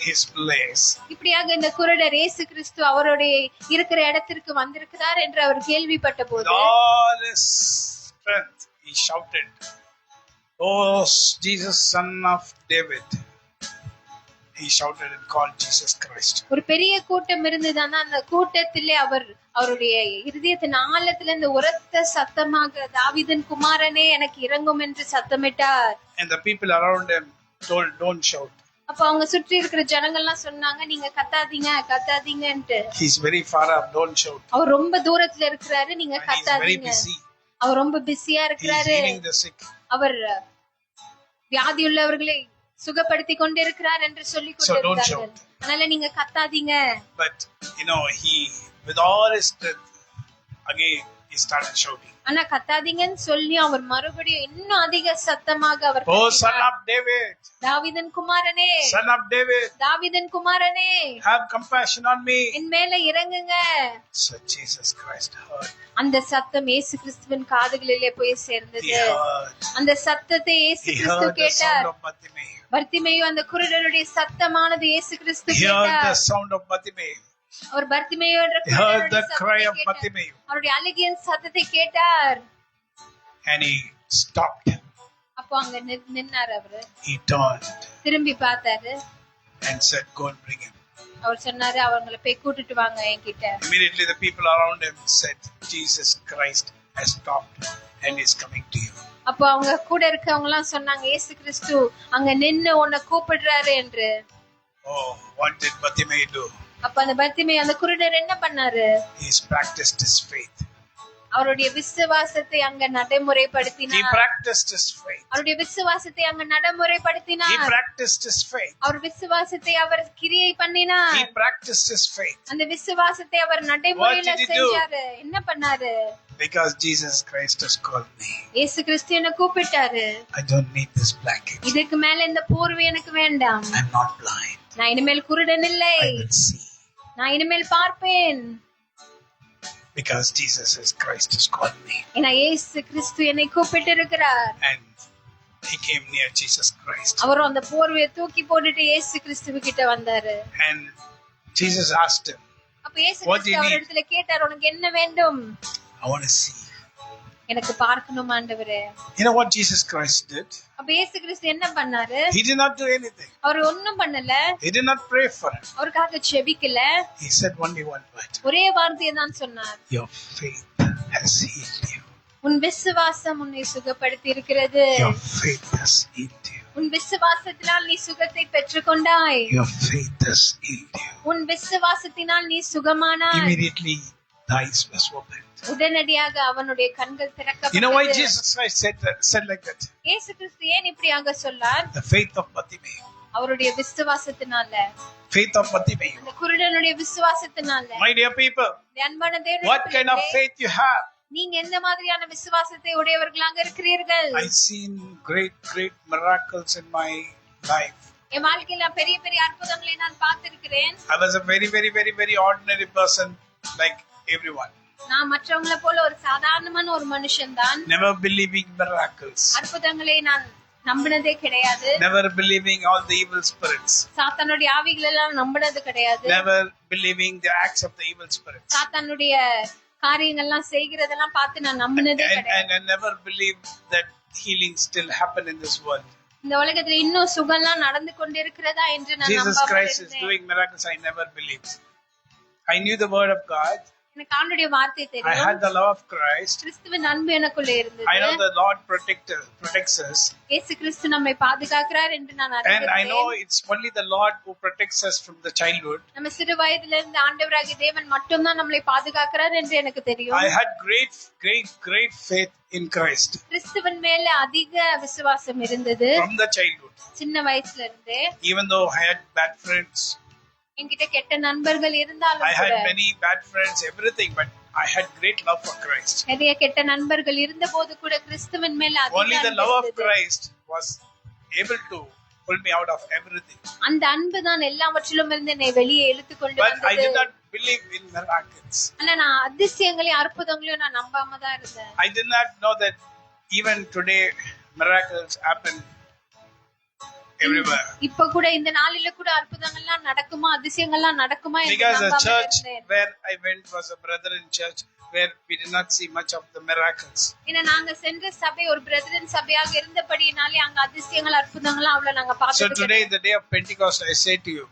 his place, இப்படியாக இந்த குருடர் இயேசு கிறிஸ்து அவருடைய இருக்கிற இடத்திற்கு வந்திருக்கிறார் என்று அவர் கேள்விப்பட்ட with போது all his strength, he shouted, "Oh, Jesus, Son of David." He shouted and called Jesus Christ. ஒரு பெரிய கூட்டம் இருந்ததுன்னா அந்த கூட்டத்திலே அவருடைய இருதயத்தின் ஆழத்துல இந்த உரத்த சத்தமாக தாவீதின் குமாரனே எனக்கு இறங்கும் என்று சத்தமிட்டார். And the people around him told, "Don't shout." அப்ப அவங்க சுற்றி இருக்கிற ஜனங்கள்லாம் சொன்னாங்க, நீங்க கத்தாதீங்க கத்தாதீங்கன்ட்டு. He's very far up, don't shout. அவர் ரொம்ப தூரத்துல இருக்கிறாரு, நீங்க And he's very கத்தாதீங்க. busy. அவர் ரொம்ப பிஸியா He's இருக்கிறாரு. healing the sick. அவர் வியாதியுள்ளவர்களை சுகப்படுத்தி கொண்டிருக்கிறார் என்று சொல்லிக் கொண்டிருந்தார்கள். அதனால நீங்க கத்தாதீங்க. But he with all his strength again he started shouting. ஆனா கத்தாதீங்கன்னு சொல்லி அவர் மறுபடியும் இன்னும் அதிக சத்தமாக அவர் "Oh, Son of David, தாவீதின் குமாரனே, Son of David, தாவீதின் குமாரனே, have compassion on me." என் மேல இறங்குங்க. So Jesus Christ heard. அந்த சத்தம் இயேசு கிறிஸ்துவின் காதுகளிலே போய் சேர்ந்தது. He heard. அந்த சத்தத்தை இயேசு He கிறிஸ்து heard the கேட்டார். sound of Bartimaeus. பர்த்திமேயு அந்த குருடனுடைய சத்தமானது இயேசு கிறிஸ்து He heard the கேட்டார். sound of Bartimaeus. அவர் பர்த்திமேயு என்ற He heard குருடனுடைய the cry சத்தத்தை of கேட்டார். Bartimaeus. அவருடைய அழுகையின் சத்தத்தை கேட்டார். And he stopped. அப்போ அங்க நின்னார். அவரு He turned திரும்பி பார்த்தாரு. and said, "Go and bring him." அவர் சொன்னாரு, அவங்களை போய் கூட்டிட்டு வாங்க என்கிட்ட. Immediately the people around him said, "Jesus Christ has stopped and is coming to you." அப்போ அவங்க கூட இருக்கவங்க எல்லாம் சொன்னாங்க, இயேசு கிறிஸ்து அங்க நின்னு உன்னை கூப்பிடுறாரு என்று. Oh, what did Bartimaeus do? அப்ப அந்த பர்த்திமேயு அந்த குருடர் என்ன பண்ணாரு? He's practiced his faith. அவருடைய விசுவாசத்தை அங்க He நடைமுறைப்படுத்தினார். practiced his faith. அவருடைய விசுவாசத்தை அங்க He நடைமுறைப்படுத்தினார். practiced his faith. அவர் விசுவாசத்தை அவர் கிரியை பண்ணினார். He practiced his faith. அந்த விசுவாசத்தை அவர் நடைமுறையில What did he do? செஞ்சாரு. என்ன பண்ணாரு? Because Jesus Christ has called me. இயேசு கிறிஸ்து என்ன கூப்பிட்டாரு. I don't need this blanket. இதுக்கு மேல இந்த போர்வை எனக்கு வேண்டாம். I'm not blind. நான் இனிமேல் குருடன் இல்லை. I will see. நான் இனிமேல் பார்ப்பேன். Because Jesus Christ has called me. ஏன்னா இயேசு கிறிஸ்து என்னை கூப்பிட்டு இருக்கிறார். And he came near Jesus Christ. அவரும் அந்த போர்வையை தூக்கி போட்டுட்டு இயேசு கிறிஸ்துவ கிட்ட வந்தாரு. And Jesus asked him, அப்ப இயேசு What do Kristu you our need? இடத்துல கேட்டார், உனக்கு என்ன வேண்டும்? "I want to see." எனக்கு பார்க்கணும் ஆண்டவரே. You know what Jesus Christ did? அப்ப இயேசு கிறிஸ்து என்ன பண்ணாரு? He did not do anything. அவர் ஒண்ணும் பண்ணல. He did not pray for him. அவருக்காக ஜெபிக்கல. He said only one word. ஒரே வார்த்தையை தான் சொன்னார். Your faith has healed you. உன் விசுவாசம் உன்னை சுகப்படுத்தி இருக்கிறது. Your faith has healed you. உன் விசுவாசத்தினால் நீ சுகத்தை பெற்றுக்கொண்டாய். Your faith has healed you. உன் விசுவாசத்தினால் நீ சுகமானாய். Immediately the eyes was opened. உடனடியாக அவனுடைய கண்கள் You know why திறக்கப்பட்டது. Jesus Christ said like that? இயேசு கிறிஸ்து ஏன் இப்படியாக சொன்னார்? The faith of Bartimaeus. அவருடைய விசுவாசத்தினால, Faith of Bartimaeus. அந்த குருடனுடைய விசுவாசத்தினால. My dear people, அன்பான what kind of தேவனுடைய faith you have? நீங்க எந்த மாதிரியான விசுவாசத்தை உடையவர்களாக இருக்கிறீர்கள்? I've seen great miracles in my life. என் வாழ்க்கையில பெரிய பெரிய அற்புதங்களை நான் பார்த்திருக்கிறேன். I was a very ordinary person like everyone. நான் மற்றவங்கள போல ஒரு சாதாரணமான ஒரு மனுஷன் தான். Never believing miracles. அற்புதங்களை நான் நம்பினதே கிடையாது. Never believing all the evil spirits. சாத்தானுடைய ஆவிகள் எல்லாம் நம்பினது கிடையாது. Never believing the acts of the evil spirits. சாத்தானுடைய காரியங்கள்லாம் செய்கிறதெல்லாம் பார்த்து நான் நம்பினதே கிடையாது. And I never believed that healing still happen in this world. இந்த உலகத்துல இன்னும் சுகம்லாம் நடந்து கொண்டிருக்கிறதா என்று நான் Jesus நம்பாமல் Christ is இருந்தேன். doing miracles. I never believed. I knew the word of God. எனக்கு ஆண்டவருடைய வார்த்தை I தெரியும். had the love of Christ. கிறிஸ்துவின் அன்பு எனக்குள்ள இருந்தது. I know the Lord protects us. இயேசு கிறிஸ்து நம்மை பாதுகாக்கிறார் என்று நான் And I அறிந்திருக்கிறேன். know it's only the Lord who protects us from the childhood. நம்ம சிறு வயதில இருந்து ஆண்டவராகிய தேவன் மட்டும்தான் நம்மை பாதுகாக்கிறார் என்று எனக்கு தெரியும். I had great faith in Christ கிறிஸ்துவின் மேல அதிக விசுவாசம் இருந்தது from the childhood. சின்ன வயசுல இருந்தே. Even though I had bad friends, என்கிட்ட கெட்ட நண்பர்கள் இருந்தாலும் I had கூட, many bad friends, everything, but I had great love for Christ. நிறைய கெட்ட நண்பர்கள் இருந்த போது கூட கிறிஸ்துவின் மேல Only அதிக the அன்பு love of இருந்தது. Christ was able to pull me out of everything. அந்த அன்பு தான் எல்லாவற்றிலும் இருந்து என்னை வெளியே இழுத்து கொண்டு But I did வந்தது. not believe in miracles. ஆனா நான் அதிசயங்களையும் அற்புதங்களையும் நான் நம்பாம தான் இருந்தேன். I did not know that even today miracles happen everywhere. இப்ப கூட இந்த நாளில கூட அற்புதங்கள்லாம் நடக்குமா, அதிசயங்கள்லாம் நடக்குமா என்று Because the நம்பாம church இருந்தேன். where I went was a brethren church where we did not see much of the miracles. ஏன்னா நாங்க சென்ற சபை ஒரு பிரதரன் சபையாக இருந்தபடியினாலே அங்க அதிசயங்கள் அற்புதங்கள்லாம் அவ்வளவு நாங்க So பார்த்தது today, the day of Pentecost, I say to you,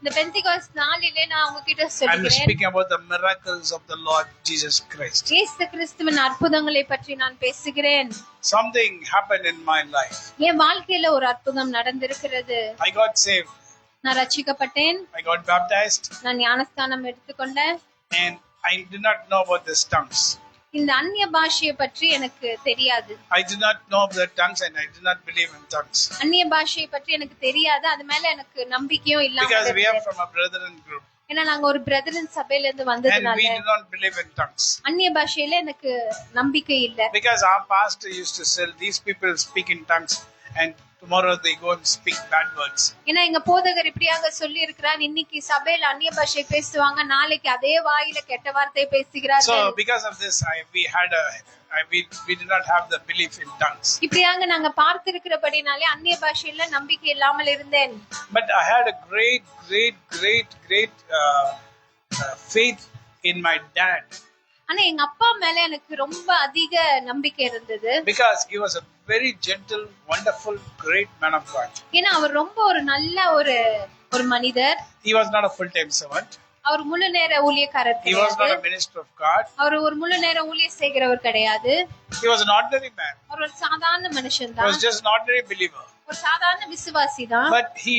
இந்த பெந்தெகோஸ்து நாளிலே நான் உங்ககிட்ட I'm சொல்கிறேன், speaking about the miracles of the Lord Jesus Christ. இயேசு கிறிஸ்துவின் அற்புதங்களை பற்றி நான் பேசுகிறேன். Something happened in my life. என் வாழ்க்கையில ஒரு அற்புதம் நடந்திருக்கிறது. I got saved. நான் ரட்சிக்கப்பட்டேன். I got baptized. நான் ஞானஸ்தானம் எடுத்துக்கொண்டேன். And I did not know about the tongues. இந்த அந்நிய பாஷையை பற்றி எனக்கு தெரியாது. I did not know of the tongues and I did not believe in tongues. அந்நிய பாஷையை பற்றி எனக்கு தெரியாது. அது மேல எனக்கு நம்பிக்கையும் இல்லாம Because we are இருந்தது. from a brethren group. ஏன்னா நாங்க ஒரு பிரதரன் சபையில இருந்து And வந்ததுனால we do not believe in tongues. அந்நிய பாஷையில எனக்கு நம்பிக்கை இல்ல. Because our pastor used to say, these people speak in tongues and tomorrow they go and speak bad words. ஏன்னா எங்க போதகர் இப்படியாக சொல்லி இருக்கிறார், இன்னைக்கு சபையில அந்நிய பாஷை பேசுவாங்க, நாளைக்கு அதே வாயில கெட்ட வார்த்தை பேசுகிறார்கள். So because of this, we did not have the belief in tongues. இப்படியாக நாங்க பார்த்திருக்கிறபடினாலே அந்நிய பாஷையில நம்பிக்கை இல்லாமல் இருந்தேன். But I had a great faith in my dad. ஆனா எங்க அப்பா மேல எனக்கு ரொம்ப அதிக நம்பிக்கை இருந்தது. Because he was a very gentle, wonderful, great man of God. ஏன்னா அவர் ரொம்ப ஒரு நல்ல ஒரு மனிதர். He was not a full-time servant. அவர் முழு நேர ஊழியக்காரர் He was not கிடையாது. a minister of God. அவர் ஒரு முழு நேர ஊழியம் செய்கிறவர் கிடையாது. He was an ordinary man. அவர் ஒரு சாதாரண மனுஷன் He தான். was just an ordinary believer. ஒரு சாதாரண விசுவாசி தான். But he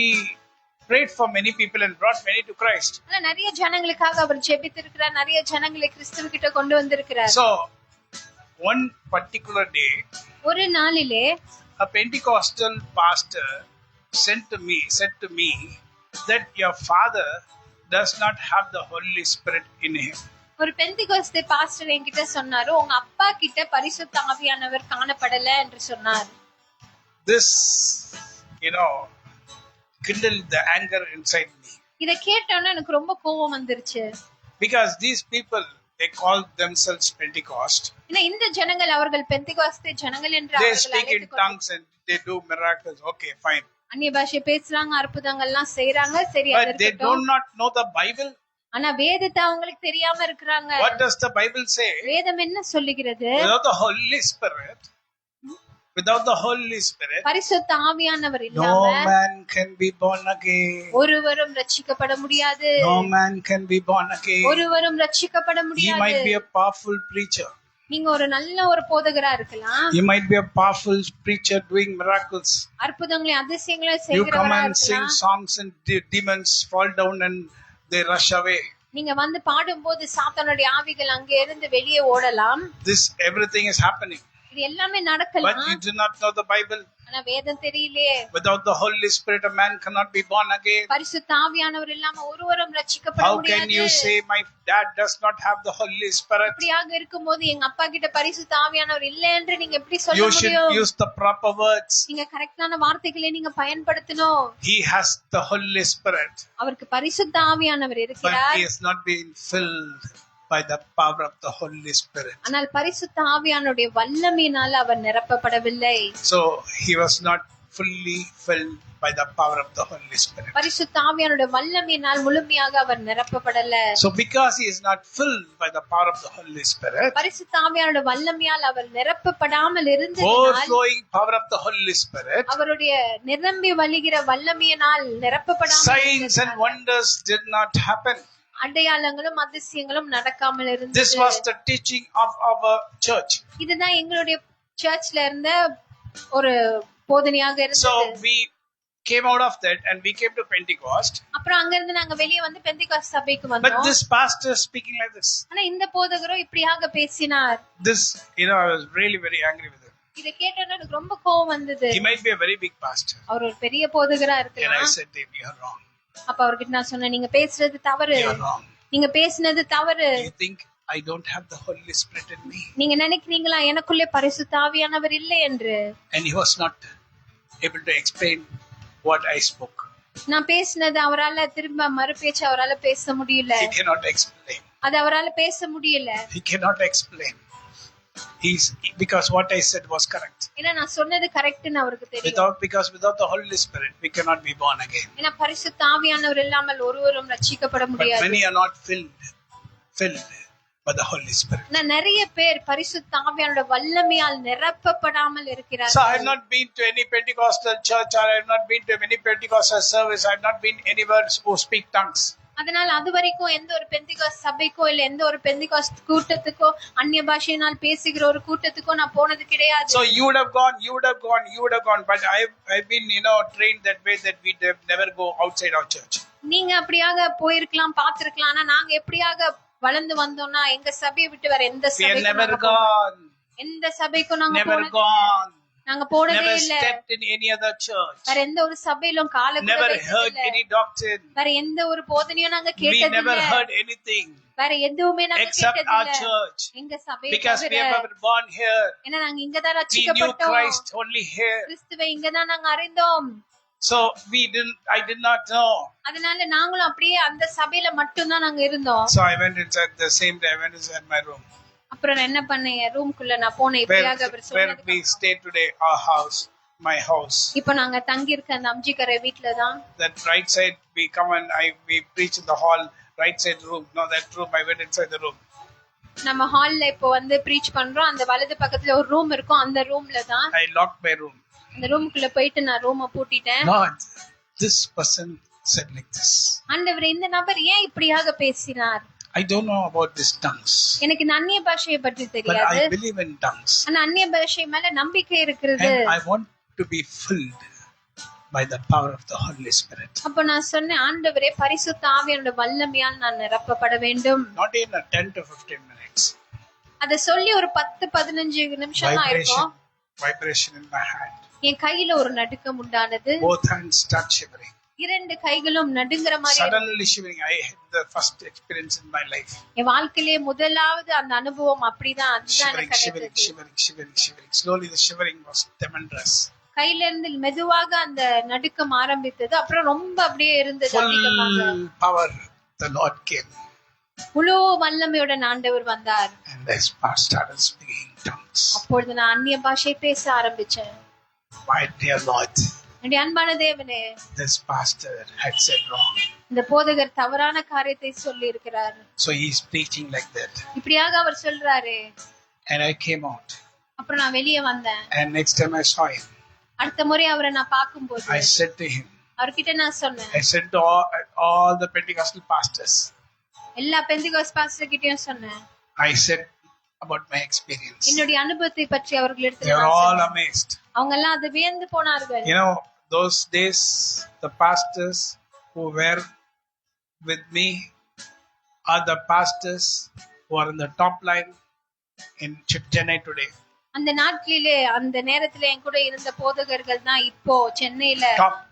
prayed for many people and brought many to Christ. ஆனா நிறைய ஜனங்களுக்காக அவர் ஜெபித்திருக்கிறார், நிறைய ஜனங்களை கிறிஸ்துவுக்கிட்ட கொண்டு வந்திருக்கிறார். So one particular day, ஒரு நாளிலே a Pentecostal pastor said to me that your father does not have the Holy Spirit in him. ஒரு பெந்தெகோஸ்தே பாஸ்டர் என்கிட்ட சொன்னாரு, உங்க அப்பா கிட்ட பரிசுத்த ஆவியானவர் காணப்படல என்று சொன்னார். This, kindled the anger inside me. இத கேட்டோன்னா எனக்கு ரொம்ப கோபம் வந்துருச்சு. Because these people, they call themselves Pentecost. ஏன்னா இந்த ஜனங்கள் அவர்கள் பெந்தெகோஸ்தே ஜனங்கள் என்று They அவர்கள் speak in tongues and they do miracles. Okay, fine. அந்நிய பாஷை பேசுறாங்க, அற்புதங்கள்லாம் செய்றாங்க, சரி அது But they do இருக்கட்டும். not know the Bible. ஆனா வேதத்தை அவங்களுக்கு தெரியாம இருக்கிறாங்க. What does the Bible say? வேதம் என்ன சொல்லுகிறது? Without the Holy Spirit, பரிசுத்த ஆவியானவர் no இல்லாம man can be born again. ஒருவரும் ரட்சிக்கப்பட முடியாது. No man can be born again. ஒருவரும் ரட்சிக்கப்பட He முடியாது. might be a powerful preacher. நீங்க ஒரு நல்ல ஒரு போதகரா இருக்கலாம். He might be a powerful preacher doing miracles. அற்புதங்களை அதிசயங்களை You come செய்கிறவரா and sing இருக்கலாம். songs and demons fall down and they rush away. நீங்க வந்து பாடும்போது சாத்தானுடைய ஆவிகள் அங்கே இருந்து வெளியே ஓடலாம். Everything is happening. இது எல்லாமே But நடக்கலாம். you do not know the Bible. ஆனா வேதம் தெரியலையே. Without the Holy Spirit, a man cannot be born again. பரிசுத்த ஆவியானவர் இல்லாம ஒருவரும் ரட்சிக்கப்பட How முடியாது. can you say my dad does not have the Holy Spirit? அப்படியாக இருக்கும்போது எங்க அப்பா கிட்ட பரிசுத்த ஆவியானவர் இல்ல என்று நீங்க எப்படி சொல்ல You should முடியும்? use the proper words. நீங்க கரெக்டான வார்த்தைகளை நீங்க பயன்படுத்தணும். He has the Holy Spirit, அவருக்கு பரிசுத்த ஆவியானவர் but இருக்கிறார். he has not been filled by the power of the Holy Spirit. ஆனால் பரிசுத்த ஆவியானுடைய வல்லமையினால் அவர் நிரப்பப்படவில்லை. So he was not fully filled by the power of the Holy Spirit. பரிசுத்த ஆவியானுடைய வல்லமையினால் முழுமையாக அவர் நிரப்பப்படல. So because he is not filled by the power of the Holy Spirit, பரிசுத்த ஆவியானுடைய வல்லமையால் அவர் நிரப்பப்படாமல் இருந்ததினால், overflowing power of the Holy Spirit, அவருடைய நிரம்பி வழிகிற வல்லமையினால் நிரப்பப்படாமல் signs and wonders did not happen. அடையாளங்களும் அதிசயங்களும் நடக்காமல் This இருந்தது. was the teaching of our church. இதுதான் எங்களுடைய சர்ச்ல இருந்த ஒரு போதனையாக So இருந்தது. we came out of that and we came to Pentecost. அப்புறம் அங்க இருந்து நாங்க வெளியே வந்து பெந்தெகோஸ்து சபைக்கு But வந்தோம். this pastor speaking like this. ஆனா இந்த போதகரும் இப்படியாக பேசினார். This, I was really very angry with him. இத கேட்டோன்னா எனக்கு ரொம்ப கோவம் வந்தது. He might be a very big pastor. அவர் ஒரு பெரிய போதகரா And I இருக்கலாம். said to him, you are wrong. அப்ப அவர்கிட்ட நான் சொன்னேன், நீங்க பேசுறது தவறு, You are wrong. நீங்க பேசுனது தவறு. You think I don't have the Holy Spirit in me? நீங்க நினைக்கிறீங்களா எனக்குள்ளே பரிசுத்த ஆவியானவர் இல்லை என்று? And he was not able to explain what I spoke. நான் பேசினது அவரால திரும்ப மறுபேச்சு அவரால பேச முடியல. He cannot explain. அது அவரால பேச முடியல. He cannot explain. Because what I said was correct. ஏன்னா நான் சொன்னது கரெக்ட்னு அவருக்கு தெரியும். Without the Holy Spirit, we cannot be born again. ஏன்னா பரிசுத்த ஆவியானவர் இல்லாமல் ஒருவரும் ரட்சிக்கப்பட முடியாது. But many are not filled by the Holy Spirit. நான் நிறைய பேர் பரிசுத்த ஆவியானோட வல்லமையால் நிரப்பப்படாமல் இருக்கிறார்கள். So I have not been to any Pentecostal church, or I have not been to any Pentecostal service. I have not been anywhere who speak tongues. அதனால அது வரைக்கும் எந்த ஒரு பெந்திகாஸ்ட் சபைக்கோ இல்ல எந்த ஒரு பெந்திகாஸ்ட் கூட்டத்துக்கோ அந்நிய பாஷையினால் பேசுகிற ஒரு கூட்டத்துக்கோ நான் போனது கிடையாது. So you would have gone, but I've been trained that way that we never go outside our church. நீங்க அப்படியாக போயிருக்கலாம் பார்த்திருக்கலாம். ஆனா நாங்க எப்படியாக வளர்ந்து வந்தோம்னா எங்க சபையை விட்டு வேற எந்த சபைக்கும் நாங்க போனது நாங்க போனதே இல்ல. வேற எந்த ஒரு சபையிலும் கால கூட வைத்ததில்லை. வேற எந்த ஒரு போதனையும் நாங்க கேட்டதில்லை. வேற எதுவுமே நாங்க கேட்டதில்லை எங்க சபையில. ஏன்னா நாங்க இங்கதான் ரட்சிக்கப்பட்டோம். கிறிஸ்துவை இங்கதான் நாங்க அறிந்தோம். So I did not know. அதனால நாங்களும் அப்படியே அந்த சபையில மட்டும் தான் நாங்க இருந்தோம். So I went inside the same day. I went inside my room. அப்புறம் நான் என்ன பண்ணேன், ரூம்க்குள்ள நான் போனேன். இப்படியாக அவர் சொன்னது. Where we stay today, our house, my house. இப்போ நாங்க தங்கி இருக்க அந்த அம்ஜிகரை வீட்ல தான். That right side we come and we preach in the hall, right side room. No, that room I went inside the room. நம்ம ஹால்ல இப்போ வந்து ப்ரீச் பண்றோம். அந்த வலது பக்கத்துல ஒரு ரூம் இருக்கும். அந்த ரூம்ல தான் I locked my room. அந்த ரூமுக்குள்ள போயிட்டு நான் ரூமை பூட்டிட்டேன். Lord, this person said like this. ஆண்டவரே, இந்த நபர் ஏன் இப்படியாக பேசினார்? I don't know about this tongues. எனக்கு அந்நிய பாஷையை பற்றி தெரியாது. But I believe in tongues. ஆனா அந்நிய பாஷை மேல நம்பிக்கை இருக்கிறது. And I want to be filled by the power of the Holy Spirit. அப்ப நான் சொன்னேன், ஆண்டவரே பரிசுத்த ஆவியானோட வல்லமையால் நான் நிரப்பப்பட வேண்டும். Not in a 10 to 15 minutes. அத சொல்லி ஒரு 10-15 நிமிஷம் தான் இருக்கும். Vibration in my hand. என் கையில ஒரு நடுக்கம் உண்டானது. Both hands start shivering. இரண்டு கைகளும் நடுங்கற மாதிரி. Suddenly shivering. I had the first experience in my life. என் வாழ்க்கையிலே முதலாவது அந்த அனுபவம் அப்படிதான். அதுதான் எனக்கு கிடைச்சது. Shivering. Slowly the shivering was tremendous. கையில இருந்து மெதுவாக அந்த நடுக்கம் ஆரம்பித்தது. அப்புறம் ரொம்ப அப்படியே இருந்தது. அதிகமாக full power the Lord came. முழு வல்லமையோட ஆண்டவர் வந்தார். And I started speaking tongues. அப்பொழுது நான் அந்நிய பாஷை பேச ஆரம்பிச்சேன். My dear Lord, என்னுடைய அன்பான தேவனே, this pastor had said wrong. இந்த போதகர் தவறான காரியத்தை சொல்லி இருக்கிறார். So he is preaching like that. இப்படியாக அவர் சொல்றாரு. And I came out. அப்புறம் நான் வெளியே வந்தேன். And next time I saw him, அடுத்த முறை அவரை நான் பார்க்கும்போது I said to him, அவர்கிட்ட நான் சொன்னேன், I said to all the Pentecostal pastors, எல்லா பெந்திகோஸ்ட் பாஸ்டர் கிட்டயும் சொன்னேன், I said about my experience. என்னுடைய அனுபவத்தை பற்றி அவர்களிடத்தில் they were all amazed. அவங்க எல்லாம் அது வியந்து போனார்கள். Those days the pastors who were with me are the pastors who are in the top line in Chennai today. அந்த நாட்களிலே அந்த நேரத்திலே என் கூட இருந்த போதகர்கள் தான் இப்போ சென்னையில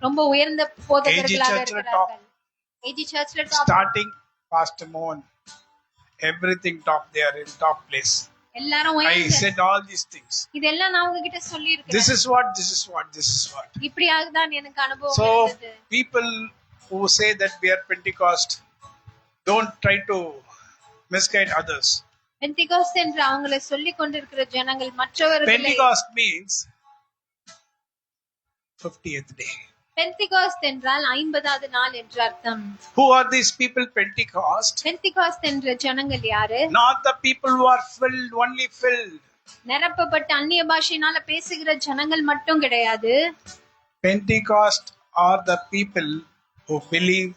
ரொம்ப உயர்ந்த போதகர்களாக இருக்கிறார்கள். ஏஜி சர்ச்ல top. Starting Pastor Mohan, everything top, they are in top place. எல்லாரும் I said all these things. இதெல்லாம் நான் உங்ககிட்ட சொல்லி இருக்கேன். This is what. இப்படியாக தான் எனக்கு அனுபவம் இருந்தது. So people who say that we are Pentecost, don't try to misguide others. பெந்திகோஸ்த் என்று அவங்களை சொல்லி கொண்டிருக்கிற ஜனங்கள் மற்றவர்களை. Pentecost means 50th day. பெந்திகோஸ்த் என்றால் 50வது நாள் என்று அர்த்தம். Who are these people Pentecost? பெந்திகோஸ்த் என்ற ஜனங்கள் யாரு? Not the people who are filled, only filled. நிரப்பப்பட்ட அந்நிய பாஷையினால பேசுகிற ஜனங்கள் மட்டும் கிடையாது. Pentecost are the people who believe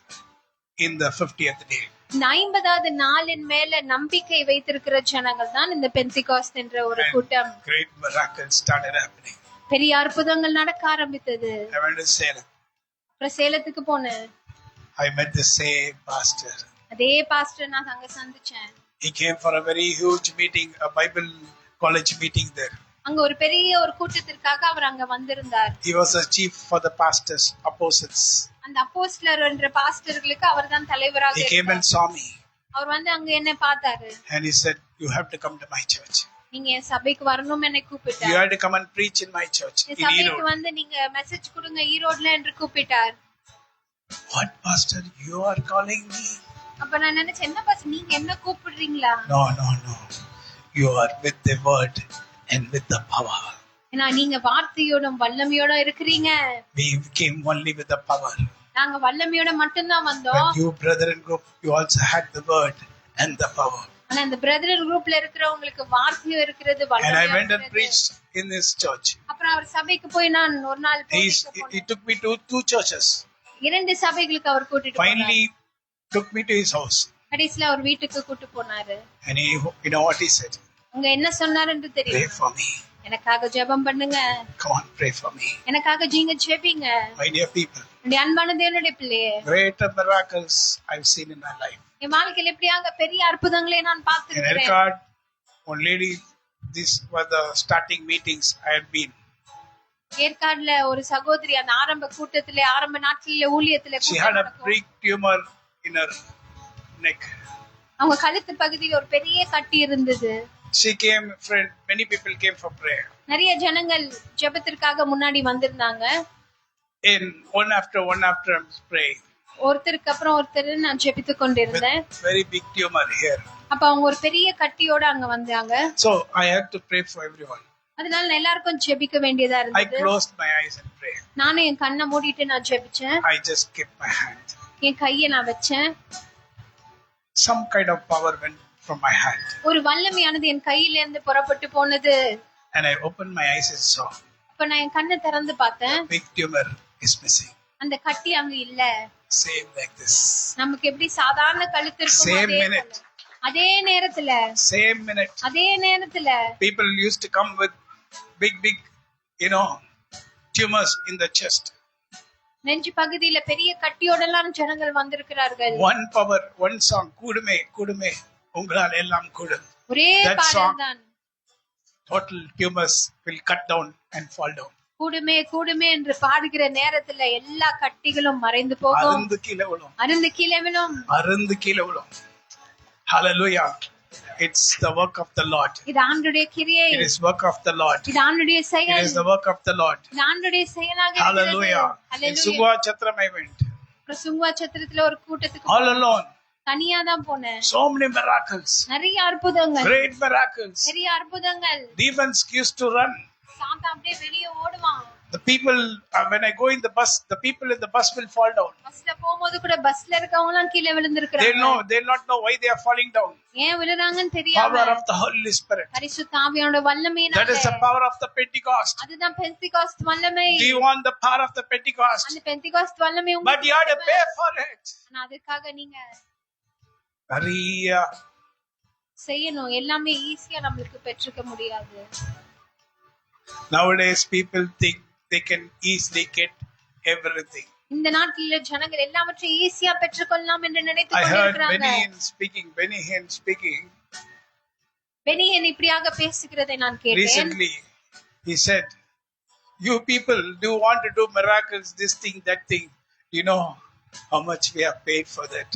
in the 50th day. இந்த 50வது நாளின் மேல நம்பிக்கை வைத்திருக்கிற ஜனங்கள் தான் இந்த பெந்திகோஸ்த் என்ற ஒரு கூட்டம். Great miracles started happening. பெரிய அற்புதங்கள் நடக்க ஆரம்பித்தது. I went to Salem. அப்புறம் சேலத்துக்கு போனேன். I met the same pastor. அதே பாஸ்டர் நான் அங்க சந்திச்சேன். He came for a very huge meeting, a Bible college meeting there. அங்க ஒரு பெரிய ஒரு கூட்டத்திற்காக அவர் அங்க வந்திருந்தார். He was the chief for the pastors, apostles. அந்த அப்போஸ்தலர் என்ற பாஸ்டர்களுக்கு அவர்தான் தலைவராக இருந்தார். He came and saw me. அவர் வந்து அங்க என்ன பார்த்தாரு. And he said, you have to come to my church. நீங்க சபைக்கு வரணும் என்னை கூப்பிட்டார். You have to come and preach in my church. சபைக்கு வந்து நீங்க மெசேஜ் கொடுங்க ஈரோட்ல என்று கூப்பிட்டார். What, Pastor? You are calling me? அப்ப நான் நினைச்சேன், என்ன பாஸ் நீங்க என்ன கூப்பிடுறீங்களா? No. You are with the word and with the power. நீங்க வார்த்தையோட வல்லமையோட இருக்கிறீங்க. We came only with the power. நாங்க வல்லமையோட மட்டும்தான் வந்தோம். But you brethren group, you also had the word and the power. ஆனா இந்த brethren groupல இருக்கிறவங்களுக்கு வார்த்தையும் இருக்கிறது, வல்லமையும் And I went இருக்கிறது. and preached in this church. அப்புறம் அவர் சபைக்கு போய் நான் ஒரு நாள் He took me to 2 churches. 2 சபைகளுக்கு அவர் கூட்டிட்டு போனார். Finally took me to his house. கடைசில அவர் வீட்டுக்கு கூட்டி போனாரு. And you know what he said? உங்க என்ன சொன்னாருன்னு Pray தெரியும்? for me. எனக்காக ஜெபம் பண்ணுங்க. Come on, pray for me. எனக்காக நீங்க ஜெபிங்க. My dear people, அன்பான தேவனுடைய பிள்ளையே, greater miracles I've seen in my life. என் வாழ்க்கையில எப்படியாக பெரிய அற்புதங்களை நான் In பார்த்திருக்கிறேன். Erkard, one lady, these were the starting meetings I had been. ஏற்காடுல ஒரு சகோதரி அந்த ஆரம்ப கூட்டத்திலே, ஆரம்ப நாட்களிலே ஊழியத்திலே She had a big tumor in her neck. அவங்க கழுத்து பகுதியில் ஒரு பெரிய கட்டி இருந்தது. She came, friend, many people came for prayer. நிறைய ஜனங்கள் ஜெபத்திற்காக முன்னாடி வந்திருந்தாங்க. In one after I'm praying. ஒருத்தருக்கு அப்புறம் ஒருத்தர் நான் ஜெபித்து கொண்டிருந்தேன். Very big tumor here. அப்ப அவங்க ஒரு பெரிய கட்டியோட அங்க வந்தாங்க. So I had to pray for everyone. அதனால எல்லாருக்கும் ஜெபிக்க வேண்டியதா I இருந்தது. closed my eyes and prayed. நானும் என் கண்ணை மூடிட்டு நான் ஜெபிச்சேன். I just kept my hand. என் கையை நான் வச்சேன். Some kind of power went from my hand. ஒரு வல்லமையானது என் கையில இருந்து புறப்பட்டு போனது. And I opened my eyes and saw. அப்ப நான் என் கண்ணை திறந்து பார்த்தேன். Big tumor is missing. அந்த கட்டி அங்க இல்ல. Same like this. நமக்கு எப்படி சாதாரண கழுத்து இருக்கும் Same minute. அதே நேரத்துல Same minute. அதே நேரத்துல People used to come with big, tumors in the chest. நெஞ்சு பகுதியில பெரிய கட்டியோட எல்லாம் ஜனங்கள் வந்திருக்கிறார்கள். One power, one song, கூடுமே உங்களால் எல்லாம் கூடும். ஒரே பாடல் தான். Total tumors will cut down and fall down. கூடுமே என்று பாடுகிற நேரத்துல எல்லா கட்டிகளும் மறைந்து போகும். அருந்து கீழே விழும். Hallelujah. It's the work of the Lord. இது ஆண்டவருடைய கிரியை. It is work of the Lord. இது ஆண்டவருடைய செயல். It is the work of the Lord. இது ஆண்டவருடைய செயலாக இருக்கிறது. Hallelujah. In Sungwa Chatram I went. சுங்குவா சத்திரத்துல ஒரு கூட்டத்துக்கு all alone. தனியா தான் போனேன். So many miracles. நிறைய அற்புதங்கள். Great miracles. நிறைய அற்புதங்கள். Demons used to run. சாத்தான் அப்படியே வெளிய ஓடுவான். The people, when I go in the bus, the people in the bus will fall down. பஸ்ல போகும்போது கூட பஸ்ல இருக்கவங்க எல்லாம் கீழ விழுந்திருக்காங்க. They'll not know why they are falling down. ஏன் விழுறாங்கன்னு தெரியாம. Power of the Holy Spirit. பரிசுத்த ஆவியோட வல்லமையினால. That is the power of the Pentecost. அதுதான் பெந்தெகோஸ்து வல்லமை. Do you want the power of the Pentecost? அந்த பெந்தெகோஸ்து வல்லமை உங்களுக்கு. But you have to pay for it. ஆனா அதுக்காக நீங்க நிறைய செய்யணும். எல்லாமே ஈஸியா நமக்கு பெற்றுக்க முடியாது. Nowadays people think they can easily get everything. இந்த நாட்டில ஜனங்கள் எல்லாவற்றையும் ஈஸியா பெற்றுக்கொள்ளலாம் என்று நினைத்து கொண்டிருக்கிறாங்க. I heard Benny Hinn speaking. Benny Hinn இப்படியாக பேசுகிறதை நான் கேட்டேன். Recently he said, you people do want to do miracles, this thing, that thing. You know how much we have paid for that.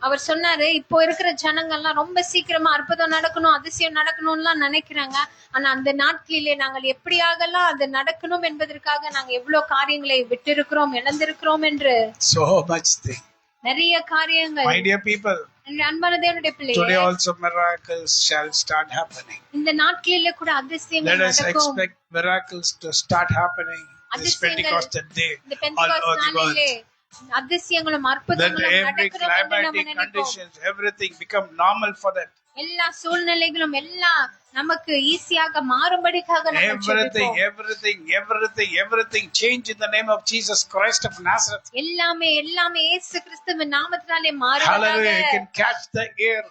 அவர் சொன்னாரு, இப்போ இருக்கிற ஜனங்கள்லாம் ரொம்ப சீக்கிரமா அற்புதம் நடக்கணும், அதிசயம் நடக்கணும்லாம் நினைக்கிறாங்க. ஆனா அந்த நாட்களிலே நாங்கள் எப்படியாகலாம் அது நடக்கணும் என்பதற்காக நாங்க எவ்வளவு காரியங்களை விட்டிருக்கிறோம், இழந்திருக்கிறோம் என்று. So much thing. நிறைய காரியங்கள். My dear people, அன்பான தேவனுடைய பிள்ளையே, today also miracles shall start happening. இந்த நாட்களிலே கூட அதிசயங்கள் நடக்கும். Let us நடக்கும். expect miracles to start happening this Pentecostal day all over the world. அதிசயங்களும் அற்புதங்களும் நடக்கணும் என்று நம்ம நினைப்போம். Everything become normal for that. எல்லா சூழ்நிலைகளும் எல்லாம் நமக்கு ஈஸியாக மாறும்படிக்காக நம்ம everything change in the name of Jesus Christ of Nazareth. எல்லாமே இயேசு கிறிஸ்துவின் நாமத்தினாலே மாறுவதாக. Hallelujah. You can catch the air.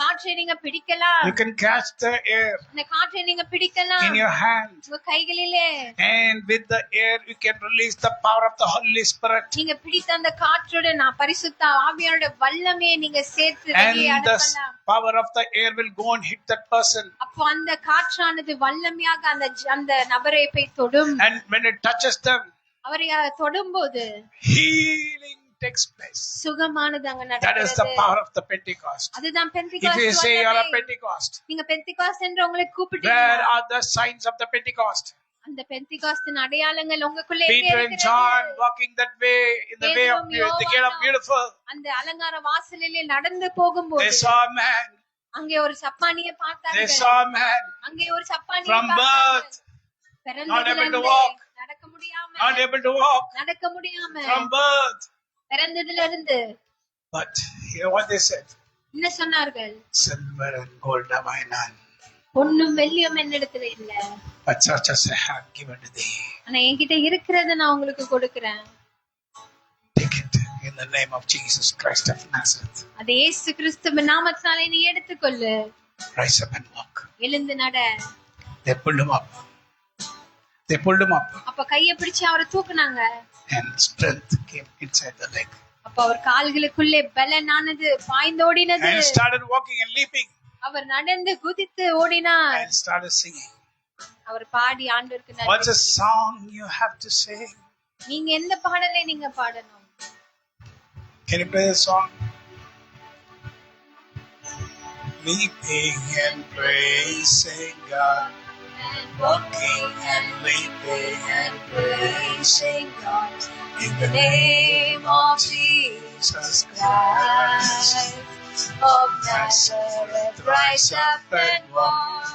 காற்றை நீங்க பிடிக்கலாம். You can catch the air. அந்த காற்றை நீங்க பிடிக்கலாம். In your hand. உங்க கைகளிலே. And with the air you can release the power of the Holy Spirit. நீங்க பிடித்த அந்த காற்றோட பரிசுத்த ஆவியோட வல்லமையை நீங்க சேர்த்து வெளியே அனுப்பலாம். And the power of the air will go and hit that person. அப்போ அந்த காற்றானது வல்லமையாக அந்த நபரை போய் தொடும். And when it touches them, அவரை தொடும்போது healing takes place. சுகமானது அங்க நடக்கிறது. That is the power of the Pentecost. அதுதான் பெந்தெகோஸ்து. If you say you are a Pentecost, நீங்க பெந்தெகோஸ்து என்று உங்களை கூப்பிட்டீங்க. where are the signs of the Pentecost? அந்த பெந்திகாஸ்தின் அடையாளங்கள் உங்களுக்குள்ள எங்கே Peter and இருக்கிறது? John walking that way in the way of the gate of beautiful. அந்த அலங்கார வாசலிலே நடந்து போகும்போது They saw a man. அங்கே ஒரு சப்பானியை They பார்த்தார்கள். saw a man அங்கே ஒரு சப்பானியை from birth, பார்த்தார்கள். not able to பிறந்ததிலிருந்து walk, நடக்க முடியாம, not able to walk நடக்க முடியாம, from birth. பிறந்ததிலிருந்து. But hear what they said. என்ன சொன்னார்கள்? Silver and gold have I none, பொன்னும் வெள்ளியும் என்னிடத்துல இல்ல, but such as I have given to thee. ஆனா என்கிட்ட இருக்கிறத நான் உங்களுக்கு கொடுக்கிறேன். Take it in the name of Jesus Christ of Nazareth. அதே இயேசு கிறிஸ்துவின் நாமத்தினாலே நீ எடுத்துக்கொள்ளு. Rise up and walk. எழுந்து நட. They pulled him up. They pulled him up. அப்ப கையை பிடிச்சு அவரை தூக்குனாங்க. And strength came inside the leg. அப்ப அவர் கால்களுக்குள்ளே பலனானது பாய்ந்தோடினது. And started walking and leaping. அவர் நடந்து குதித்து ஓடினார். And started singing. அவர் பாடி ஆண்டவருக்கு நன்றி. What's a song you have to sing? நீங்க எந்த பாடலை நீங்க பாடணும்? Can you play the song? Leaping and praising God, walking and leaping and praising God, in the name of Jesus Christ of Nazareth, rise up and walk.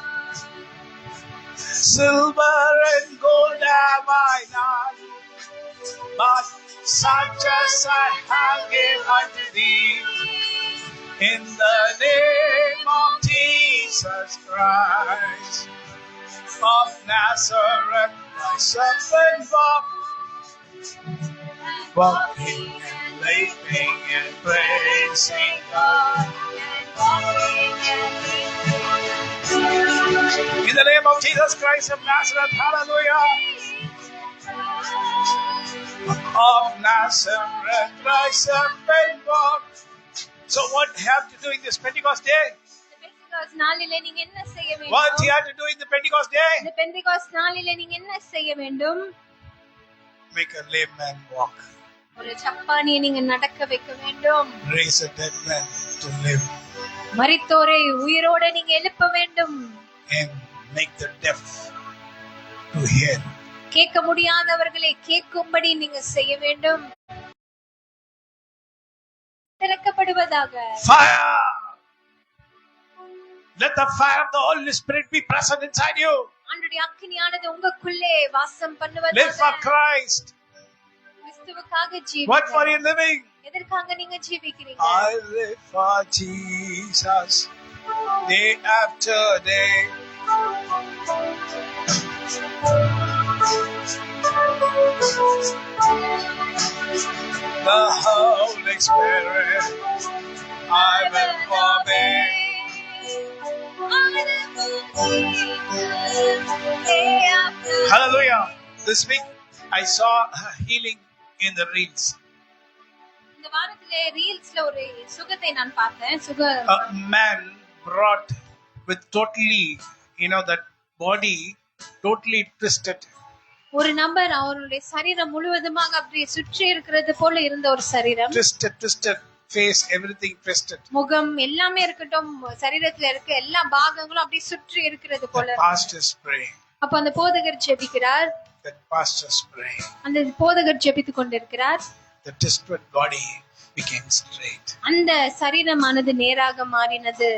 Silver and gold have I none, but such as I have given unto thee. In the name of Jesus Christ of Nazareth, rise up and walk, walking and leaping and praising God. In the name of Jesus Christ of Nazareth, hallelujah. Of Nazareth, rise up and walk. So what you have to do in this Pentecost day? பெந்தெகோஸ்து நாளிலே நீங்க என்ன செய்ய வேண்டும்? What you have to do in the Pentecost day? இந்த பெந்தெகோஸ்து நாளிலே நீங்க என்ன செய்ய வேண்டும்? Make a lame man walk. ஒரு சப்பானியை நீங்க நடக்க வைக்க வேண்டும். Raise a dead man to live. மரித்தோரை உயிரோட நீங்க எழுப்ப வேண்டும். And make the deaf to hear. கேட்க முடியாதவர்களை கேட்கும்படி நீங்க செய்ய வேண்டும். திறக்கப்படுவதாக. Fire! Let the fire of the Holy Spirit be present inside you. ஆண்டவருடைய அக்கினியானது உங்களுக்குள்ளே வாசம் Live பண்ணுவதாக. for Christ. கிறிஸ்துவுக்காக What for ஜீவிங்க. you living? எதற்காக நீங்க ஜீவிக்கிறீங்க? I live for Jesus day after day. The Holy Spirit, I will obey. Hallelujah. This week I saw healing in the reels. இந்த வாரத்திலே ரீல்ஸ்ல ஒரு சுகத்தை நான் பார்த்தேன். A man brought with totally, that body totally twisted. ஒரு நபர் அவருடைய சரீரம் முழுவதுமாக அப்படியே சுற்றி இருக்கிறது போல இருந்த ஒரு சரீரம். Twisted face, everything twisted. முகம் எல்லாமே இருக்கட்டும், சரீரத்துல இருக்க எல்லா பாகங்களும் அப்படியே சுற்றி இருக்கிறது போல. The pastors pray. அப்ப அந்த போதகர் ஜெபிக்கிறார். That pastors pray. அந்த போதகர் ஜெபித்துக் கொண்டிருக்கிறார். The twisted body became straight. அந்த சரீரமானது நேராக மாறினது.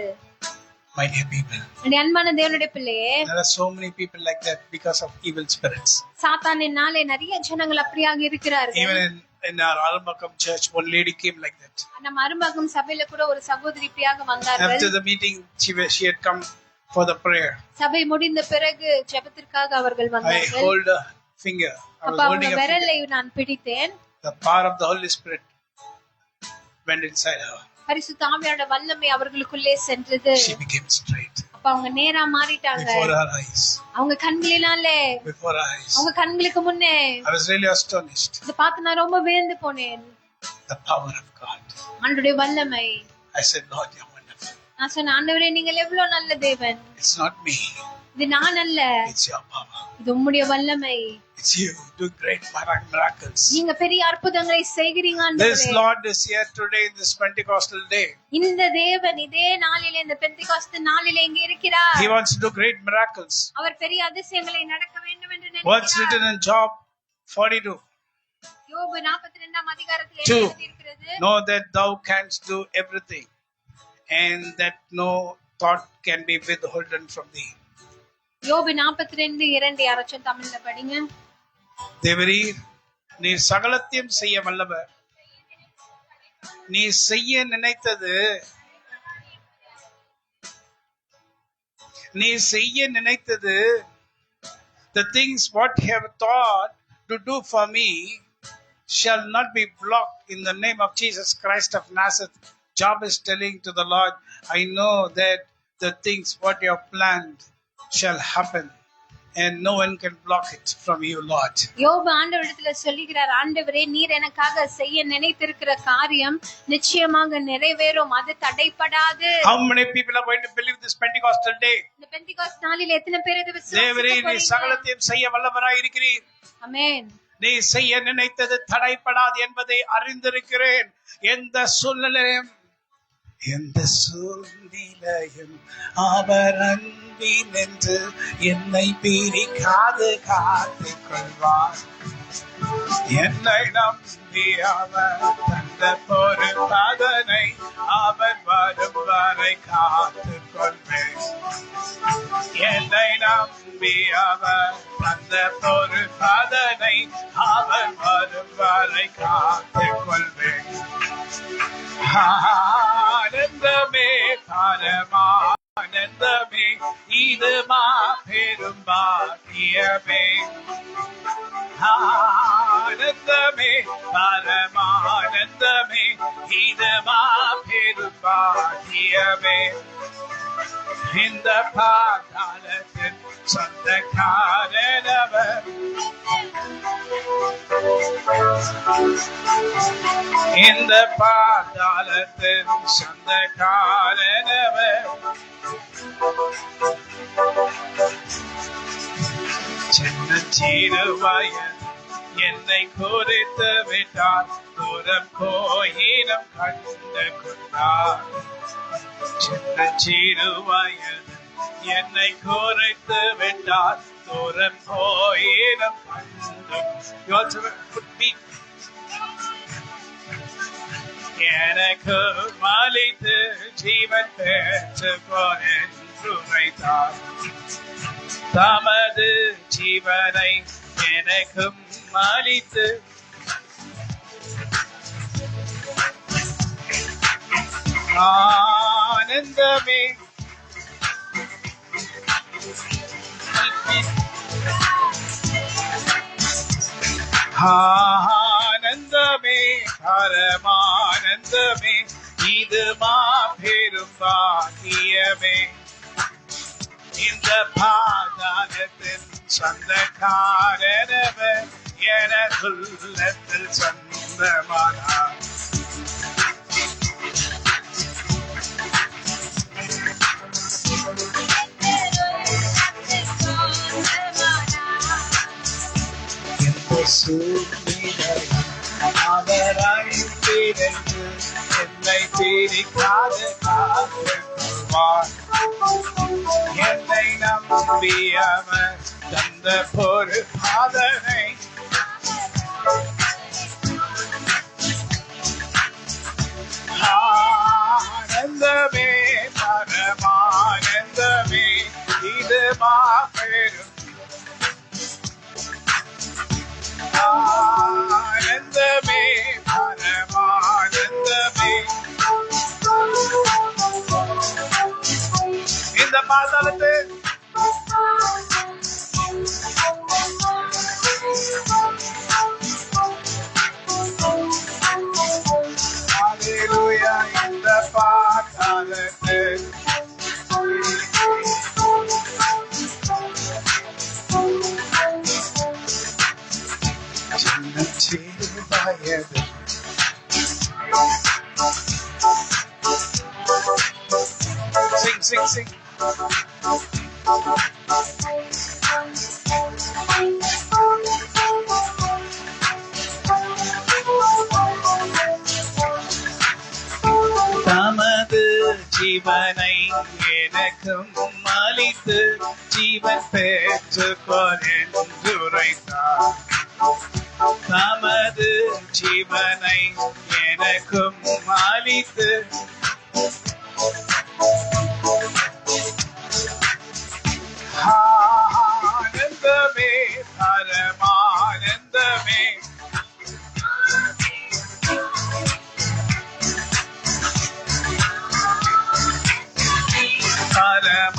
My dear people, அன்பான தேவனுடைய பிள்ளையே, there are so many people like that because of evil spirits. சாத்தானினாலே நிறைய ஜனங்கள் அப்படியாக இருக்கிறார்கள். Even in our Arambakam church, one lady came like that. நம்ம அரும்பாக்கம் சபையில கூட ஒரு சகோதரி இப்படியாக வந்தார்கள். After the meeting, she had come for the prayer. சபை முடிந்த பிறகு ஜெபத்திற்காக அவர்கள் I வந்தார்கள். hold a finger. I was அப்ப அவங்க holding a விரலை finger. நான் பிடித்தேன். The power of the Holy Spirit went inside her. பரிசுத்த ஆவியானவருடைய வல்லமை அவர்களுக்குள்ளே சென்றது. She became straight. அப்ப அவங்க நேரா மாறிட்டாங்க. Before her eyes. அவங்க கண்களினாலே, Before her eyes. அவங்க கண்களுக்கு முன்னே. I was really astonished. இத பார்த்து நான் ரொம்ப வியந்து போனேன். The power of God. ஆண்டவருடைய வல்லமை. I said, Lord, you're wonderful. நான் சொன்னேன், ஆண்டவரே நீங்கள் எவ்வளவு நல்ல தேவன். It's not me. இது நான் அல்ல, It's your power. இது உம்முடைய வல்லமை. It's you do great miracles. நீங்க பெரிய அற்புதங்களை செய்கிறீங்க This ஆண்டவரே. Lord is here today in this Pentecostal day. இந்த தேவன் இதே நாளிலே, இந்த பெந்தெகோஸ்து நாளிலே இங்கே இருக்கிறார். He wants to do great miracles. அவர் பெரிய அதிசயங்களை நடக்க வேண்டும் என்று What's நினைக்கிறார். written in Job 42? யோபு 42ஆம் அதிகாரத்திலே Two. எழுதியிருக்கிறது. Know that thou canst do everything, and that no thought can be withholden from thee. யோபு 42:2 யாராச்சும் தமிழ்ல படிங்க. தேவரீர், நீர் சகலத்தையும் செய்ய வல்லவர். நீ செய்ய நினைத்தது, the things what you have thought to do for me shall not be blocked in the name of Jesus Christ of Nazareth. Job is telling to the Lord, I know that the things what you have planned shall happen, and no one can block it from you, Lord. யோபு ஆண்டவரிடத்துல சொல்லுகிறார், ஆண்டவரே, நீர் எனக்காக செய்ய நினைத்திருக்கிற காரியம் நிச்சயமாக நிறைவேறும், அது தடைபடாது. How many people are going to believe this Pentecostal day? இந்த பெந்தெகோஸ்து நாளிலே எத்தனை பேர் இதை தேவரே, நீ விசுவாசிக்க சகலத்தையும் செய்ய வல்லவராய் இருக்கிறீர். ஆமென். நீ செய்ய நினைத்தது தடைப்படாது என்பதை அறிந்திருக்கிறேன். எந்த சூழ்நிலையும் அவர் அன்பினின்று என்னை பிரிக்காது காத்துக் கொள்வார். என்னை நம்பி அவர் தந்த பொறுப்பதனை அவர் வரும் வரை காத்துக் கொள்வேன். என்னை நம்பி அவர் தந்த பொறுப்பதனை அவர் வரும் வரை காத்துக் கொள்வேன். ஆனந்தமே பரமானந்தமே, இது மாபெரும் பாக்கியமே. ஆனந்தமே பரமானந்தமே, இது மாபெரும் பாக்கியமே. இந்த பாதாளத்தின் சொந்தக்காரனவர், இந்த பாதாளத்தின் சொந்தக்காரனவர். சின்னஞ்சிறு வயது என்னை குறித்து விட்டார், தூரம் போயினும் கண்டு கொண்டார். சின்னஞ்சிறு வயது என்னை குறித்து விட்டார், தூரம் போயினும் கண்டு. You also put me. எனக்கு மலித்து ஜீவன் பெற்றுக்கொள் என்று வைத்தார். தமது ஜீவனை எனக்கும் மலித்து ஆனந்தமே ஆனந்தமே பரமானந்தமே, இது மாபெரும் பாக்கியமே. இந்த பாதாளத்தின் சொந்தக்காரனவர் எனதுள்ளத்தில் சொந்தமானார். அவர் அழைப்பிற்கு என்னை பிரிக்காது காத்துக்கொள்வார். என்னை நம்பி அவர் தந்த பொறுப்பதனை ஆனந்தமே பரமானந்தமே, இது மாபெரும் ஆனந்தமே பரமானந்தமே. இந்த பாதாளத்தில் ஹல்லேலூயா. இந்த பாதாளத்தில் வயது sing. தமது ஜீவனை எனக்கும் அளித்து ஜீவன் பெற்றுக்கொள் என்று உரைத்தார். தமது ஜீவனை எனக்கும் அளித்து ஆனந்தமே பரமானந்தமே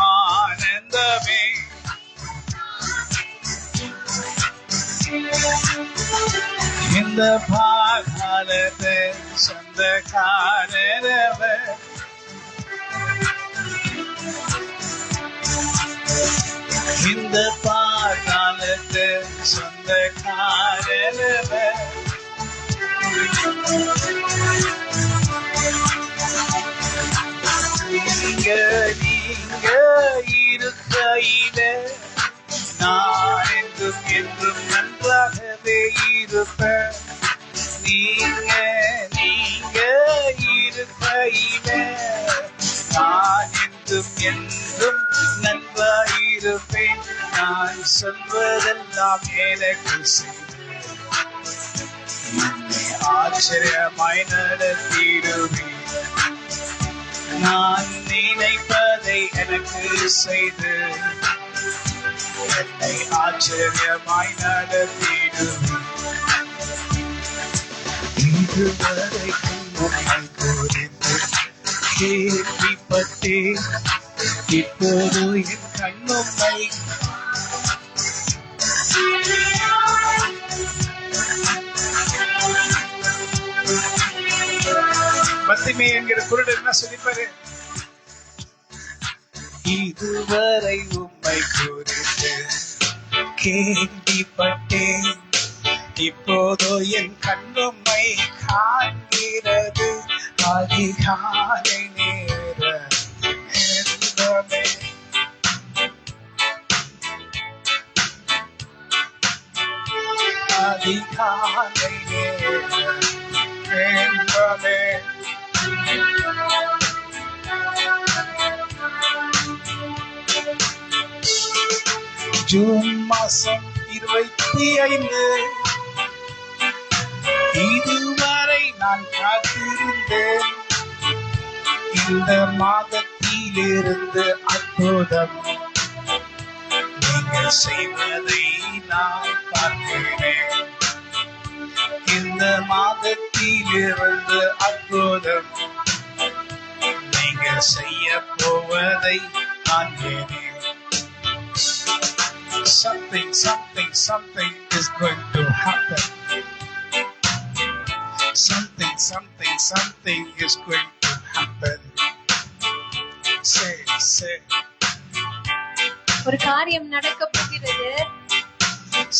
பரமானந்தமே இந்த பாகாலத்தை சொந்தக்காரரவர் இந்த பாகாலத்தை சொந்தக்காரரவர் நீங்க இருக்கையில நான் என்றும் நன்றாகவே இருப்பேன். நீங்க இருக்கையில நான் என்றும் நன்றாயிருப்பேன். நான் சொல்வதெல்லாம் எனக்கு செய்வேன். ஆச்சரியமாய் நடத்திடுவேன். நான் நினைப்பதை எனக்கு செய்து என்னை ஆச்சரியமாய் நடத்திடுவேன். இதுவரைக்கும் உம்மை குறித்து கேள்விப்பட்டேன். இப்போது என் கண்ணும்மை பத்திமே என்கிற குருடர் என்ன சொல்லிப்பாரு? இதுவரை உம்மை குறித்து கேள்விப்பட்டேன். இப்போதோ என் கண்ணும்மை காண்கிறது. அதிகாலை நேர நேரமே அதிகாலை நேரமே ஜூன் மாசம் 25 இதுவரை நான் காத்திருந்தேன். இந்த மாதத்திலிருந்து அற்புதம் நீங்கள் செய்வதை நான் பார்க்கிறேன். இந்த மாதத்திலிருந்து அற்புதம் நீங்கள் செய்ய போவதை காண்கிறேன். Something is going to happen. Something is going to happen. Say. ஒரு காரியம் நடக்க போகிறது.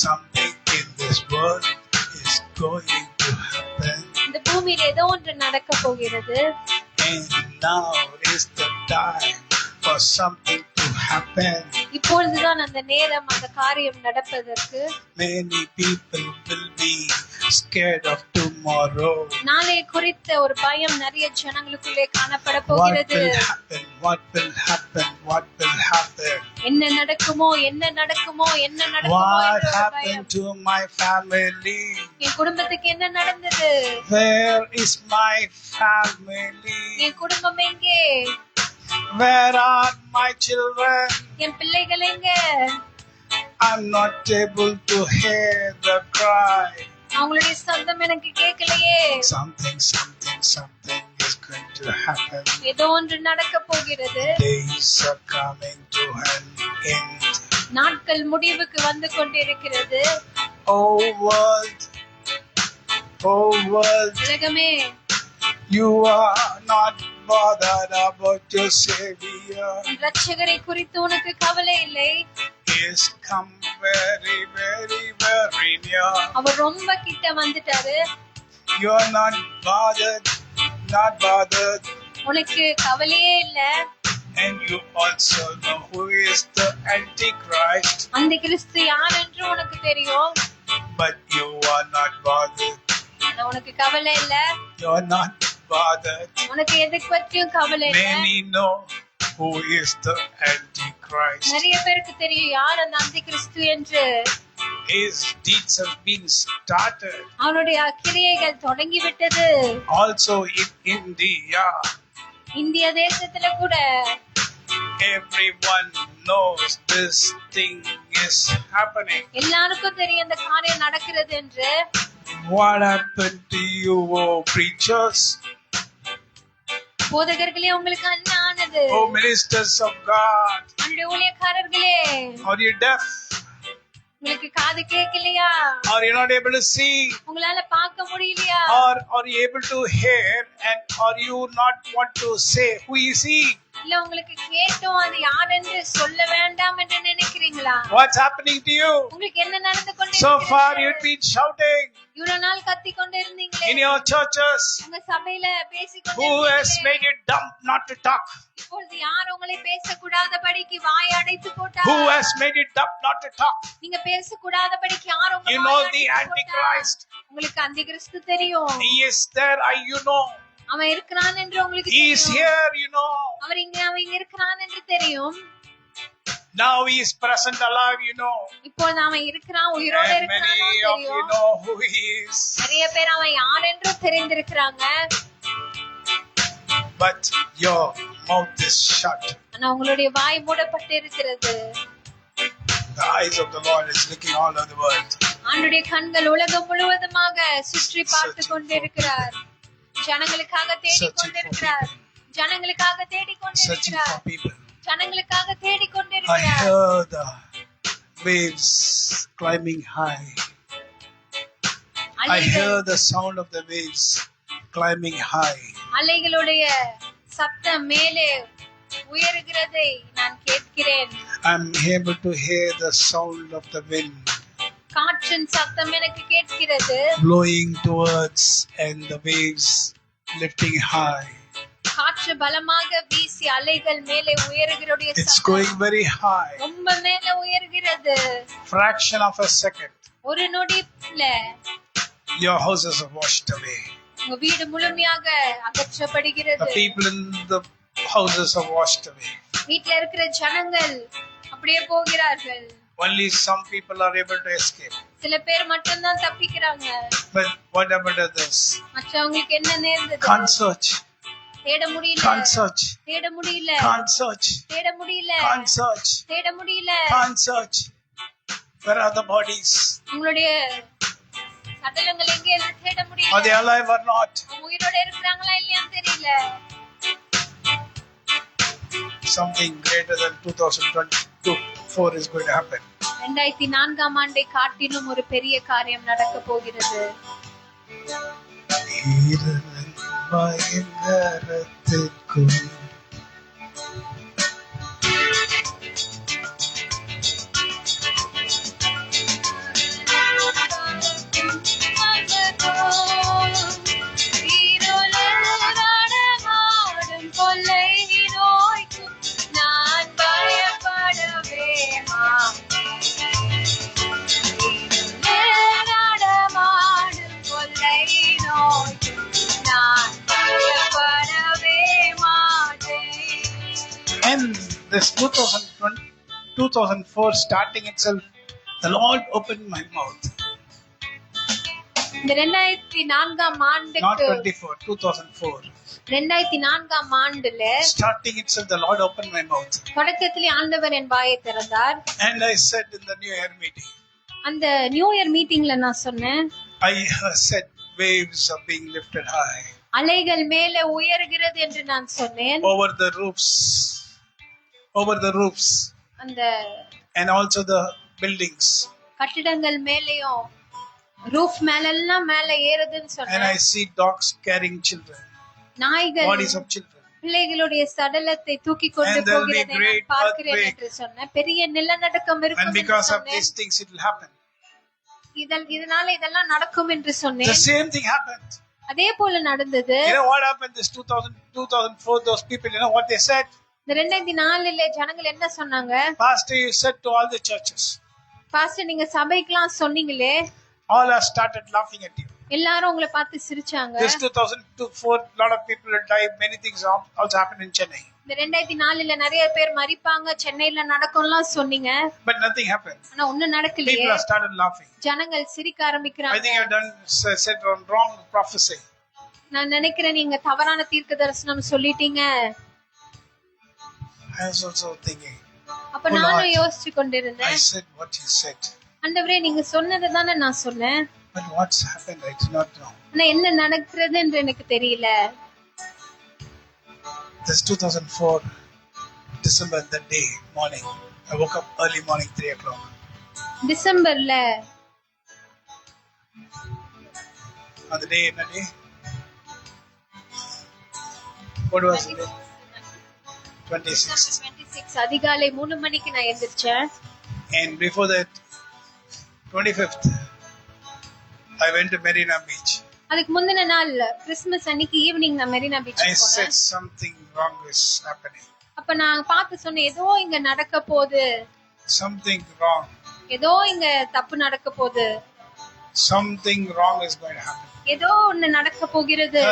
Something in this world is going to happen. இந்த பூமியில ஏதோ ஒன்று நடக்க போகிறது. And now is the time for something to happen. இப்பொழுதுதான் அந்த நேரம், அந்த காரியம் நடப்பதற்கு. Many people will be scared of tomorrow. நாளை குறித்த ஒரு பயம் நிறைய ஜனங்களுக்குள்ளே காணப்பட போகிறது. What will happen? என்ன நடக்குமோ What happened to my family? என் குடும்பத்துக்கு என்ன நடந்தது? Where is my family? என் குடும்பம் எங்கே? Where are my children? என் பிள்ளைகள் எங்க? I'm not able to hear the cry. அவங்களுடைய சத்தம் எனக்கு கேட்கலையே. Something is going to happen. ஏதோ ஒன்று நடக்க போகிறது. Days are coming to an end. நாட்கள் முடிவுக்கு வந்து கொண்டிருக்கிறது. Oh world, உலகமே, you are not bothered about your Savior. இரட்சகரை குறித்து உனக்கு கவலை இல்லை. He's come very near. அவர் ரொம்ப கிட்ட வந்துட்டாரு. You are not bothered. உனக்கு கவலையே இல்ல. And you also know who is the Antichrist. அந்த கிறிஸ்து யார் என்று உனக்கு தெரியும். But you are not bothered. ஆனா உனக்கு கவலை இல்ல. You are not bothered. உனக்கு எதை பற்றியும் கவலை இல்ல. Many know who is the Antichrist. நிறைய பேருக்கு தெரியும் யார் அந்த அந்த கிறிஸ்து என்று. His deeds have been started. அவனுடைய கிரியைகள் தொடங்கி விட்டது. Also in India. இந்திய தேசத்துல கூட everyone knows this thing is happening. எல்லாருக்கும் தெரியும் இந்த காரியம் நடக்கிறது என்று. What happened to you, oh preachers? போதகர்களே உங்களுக்கு என்ன ஆனது? Oh ministers of God. அன்றைய ஊழியக்காரர்களே, Are you deaf? உங்களுக்கு காது கேட்கலையா? Are you not able to see? உங்களால பார்க்க முடியலையா? Or are you able to hear and are you not want to say who is he? இல்ல உங்களுக்கு கேட்டோம் அது யார் என்று சொல்ல வேண்டாம் என்று நினைக்கிறீங்களா? What's happening to you? உங்களுக்கு என்ன நடந்து கொண்டிருக்கிறது? So far you've been shouting இவ்வளவு நாள் கத்தி கொண்டு இருந்தீங்களே. in your churches. உங்க சபையில பேசிக்கொண்டு Who has made it dumb not to talk? இப்பொழுது யார் உங்களை பேசக்கூடாதபடிக்கு வாய் அடைத்து போட்டார்? Who has made it dumb not to talk? நீங்க பேசக்கூடாதபடிக்கு யார் உங்களை You know the Antichrist. உங்களுக்கு அந்த கிறிஸ்து தெரியும். He is there, you know. அவன் இருக்கிறான் என்று உங்களுக்கு He is here, you know. அவன் இங்க இருக்கிறான் என்று தெரியும். Now he is present alive, you know. இப்போது அவன் இருக்கிறான், உயிரோட And இருக்கிறான் many of you தெரியும். know who he is. நிறைய பேர் அவன் யார் என்று தெரிந்திருக்கிறாங்க. But your mouth is shut. ஆனா உங்களுடைய வாய் மூடப்பட்டு இருக்கிறது. The eyes of the Lord is looking all over the world. ஆண்டவருடைய கண்கள் உலகம் முழுவதுமாக சுற்றி பார்த்து கொண்டிருக்கிறார். ஜனங்களுக்காக தேடிக் கொண்டிருக்கிறார். ஜனங்களுக்காக தேடிக் Searching for கொண்டிருக்கிறார். people. ஜனங்களுக்காக தேடிக் I கொண்டிருக்கிறார். heard the waves climbing high. I heard the sound of the waves climbing high. அலைகளுடைய சத்தம் மேலே உயர்கிறதை நான் கேட்கிறேன். I'm able to hear the sound of the wind காற்றின் சத்தம் எனக்கு கேட்கிறது. blowing towards and the waves lifting high. காற்று பலமாக வீசி அலைகள் மேலே உயர்கிறோடைய It's சத்தம் going very high. ரொம்ப மேலே உயர்கிறது. Fraction of a second. ஒரு நொடியில Your houses are washed away. உங்க வீடு முழுமையாக அகற்றப்படுகிறது. The people in the houses are washed away. வீட்ல இருக்கிற ஜனங்கள் அப்படியே போகிறார்கள். Only some people are able to escape. சில பேர் மட்டும்தான் தப்பிக்கிறாங்க. But what about others? மற்றவங்களுக்கு என்ன நேர்ந்தது? Can't search. தேட முடியல. Can't search. தேட முடியல. Can't search. தேட முடியல. Can't search. தேட முடியல. Can't search. Where are the bodies? உங்களுடைய சடலங்கள் எங்கே என்று தேட Are முடியல. they alive or not? அவங்க உயிரோட இருக்கிறாங்களா இல்லையான்னு தெரியல. Something greater than 2024 is going to happen. 2004 ஆண்டை காட்டிலும் ஒரு பெரிய காரியம் நடக்க போகிறது. பயங்கரத்திற்கும் And this 2004 starting itself, the Lord opened my mouth. இந்த 2004 ஆண்டுக்கு Not 24, 2004. 2004 ஆண்டுல Starting itself, the Lord opened my mouth. தொடக்கத்திலே ஆண்டவர் என் வாயை திறந்தார். And I said in the New Year meeting, அந்த நியூ இயர் மீட்டிங்ல நான் சொன்னேன், I said waves are being lifted high. அலைகள் மேலே உயர்கிறது என்று நான் சொன்னேன். Over the roofs, அந்த and also the buildings. கட்டிடங்கள் மேலேயும் ரூஃப் மேலெல்லாம் மேலே ஏறுதுன்னு And சொன்னேன். I see dogs carrying children, நாய்கள் bodies of children. பிள்ளைகளுடைய சடலத்தை தூக்கி கொண்டு And there will be போகிறதை great நான் பார்க்கிறேன் earthquake. என்று சொன்னேன். பெரிய நிலநடுக்கம் And இருக்கும் என்று because of சொன்னேன். these things, it will happen. இதனால இதெல்லாம் நடக்கும் என்று The சொன்னேன். same thing happened. அதே போல நடந்தது. You know what happened? This 2004, those people, you know what they said? இந்த 2004 ஜனங்கள் என்ன சொன்னாங்க? Pastor, you said to all the churches. Pastor, நீங்க சபைக்கெல்லாம் சொன்னீங்களே, All have started laughing at you. எல்லாரும் உங்களை பார்த்து சிரிச்சாங்க. This 2004, lot of people will die. Many things also happened in Chennai. இந்த 2004 நிறைய பேர் மரிப்பாங்க, சென்னையில நடக்கும்லாம் சொன்னீங்க. But nothing happened. ஆனா ஒண்ணும் நடக்கலையே. People have started laughing. ஜனங்கள் சிரிக்க ஆரம்பிக்கிறாங்க. I think you have said wrong prophecy. நான் நினைக்கிறேன் நீங்க தவறான தீர்க்க தரிசனம் சொல்லிட்டீங்க. I was also thinking. அப்ப நானும் யோசிச்சு கொண்டிருந்தேன். I said what you said. ஆண்டவரே, நீங்க சொன்னதை தானே நான் சொன்னேன். But what's happened I do not know. ஆனா என்ன நடக்கிறது என்று எனக்கு தெரியல. This 2004 December, that day morning, I woke up early morning 3 o'clock. டிசம்பர்ல On the day, what was it? 26. 26 அதிகாலை 3 மணிக்கு நான் எந்திரிச்சேன். And before that, 25th, I went to Marina Beach. அதுக்கு முந்தின நாள் கிறிஸ்மஸ் அன்னைக்கு ஈவினிங் நான் மெரினா பீச் I போனேன். said something wrong is happening. அப்ப நான் பார்த்து சொன்னேன், ஏதோ இங்க நடக்க போகுது, Something wrong. ஏதோ இங்க தப்பு நடக்க போகுது, Something wrong is going to happen. ஏதோ ஒண்ணு நடக்க போகிறது.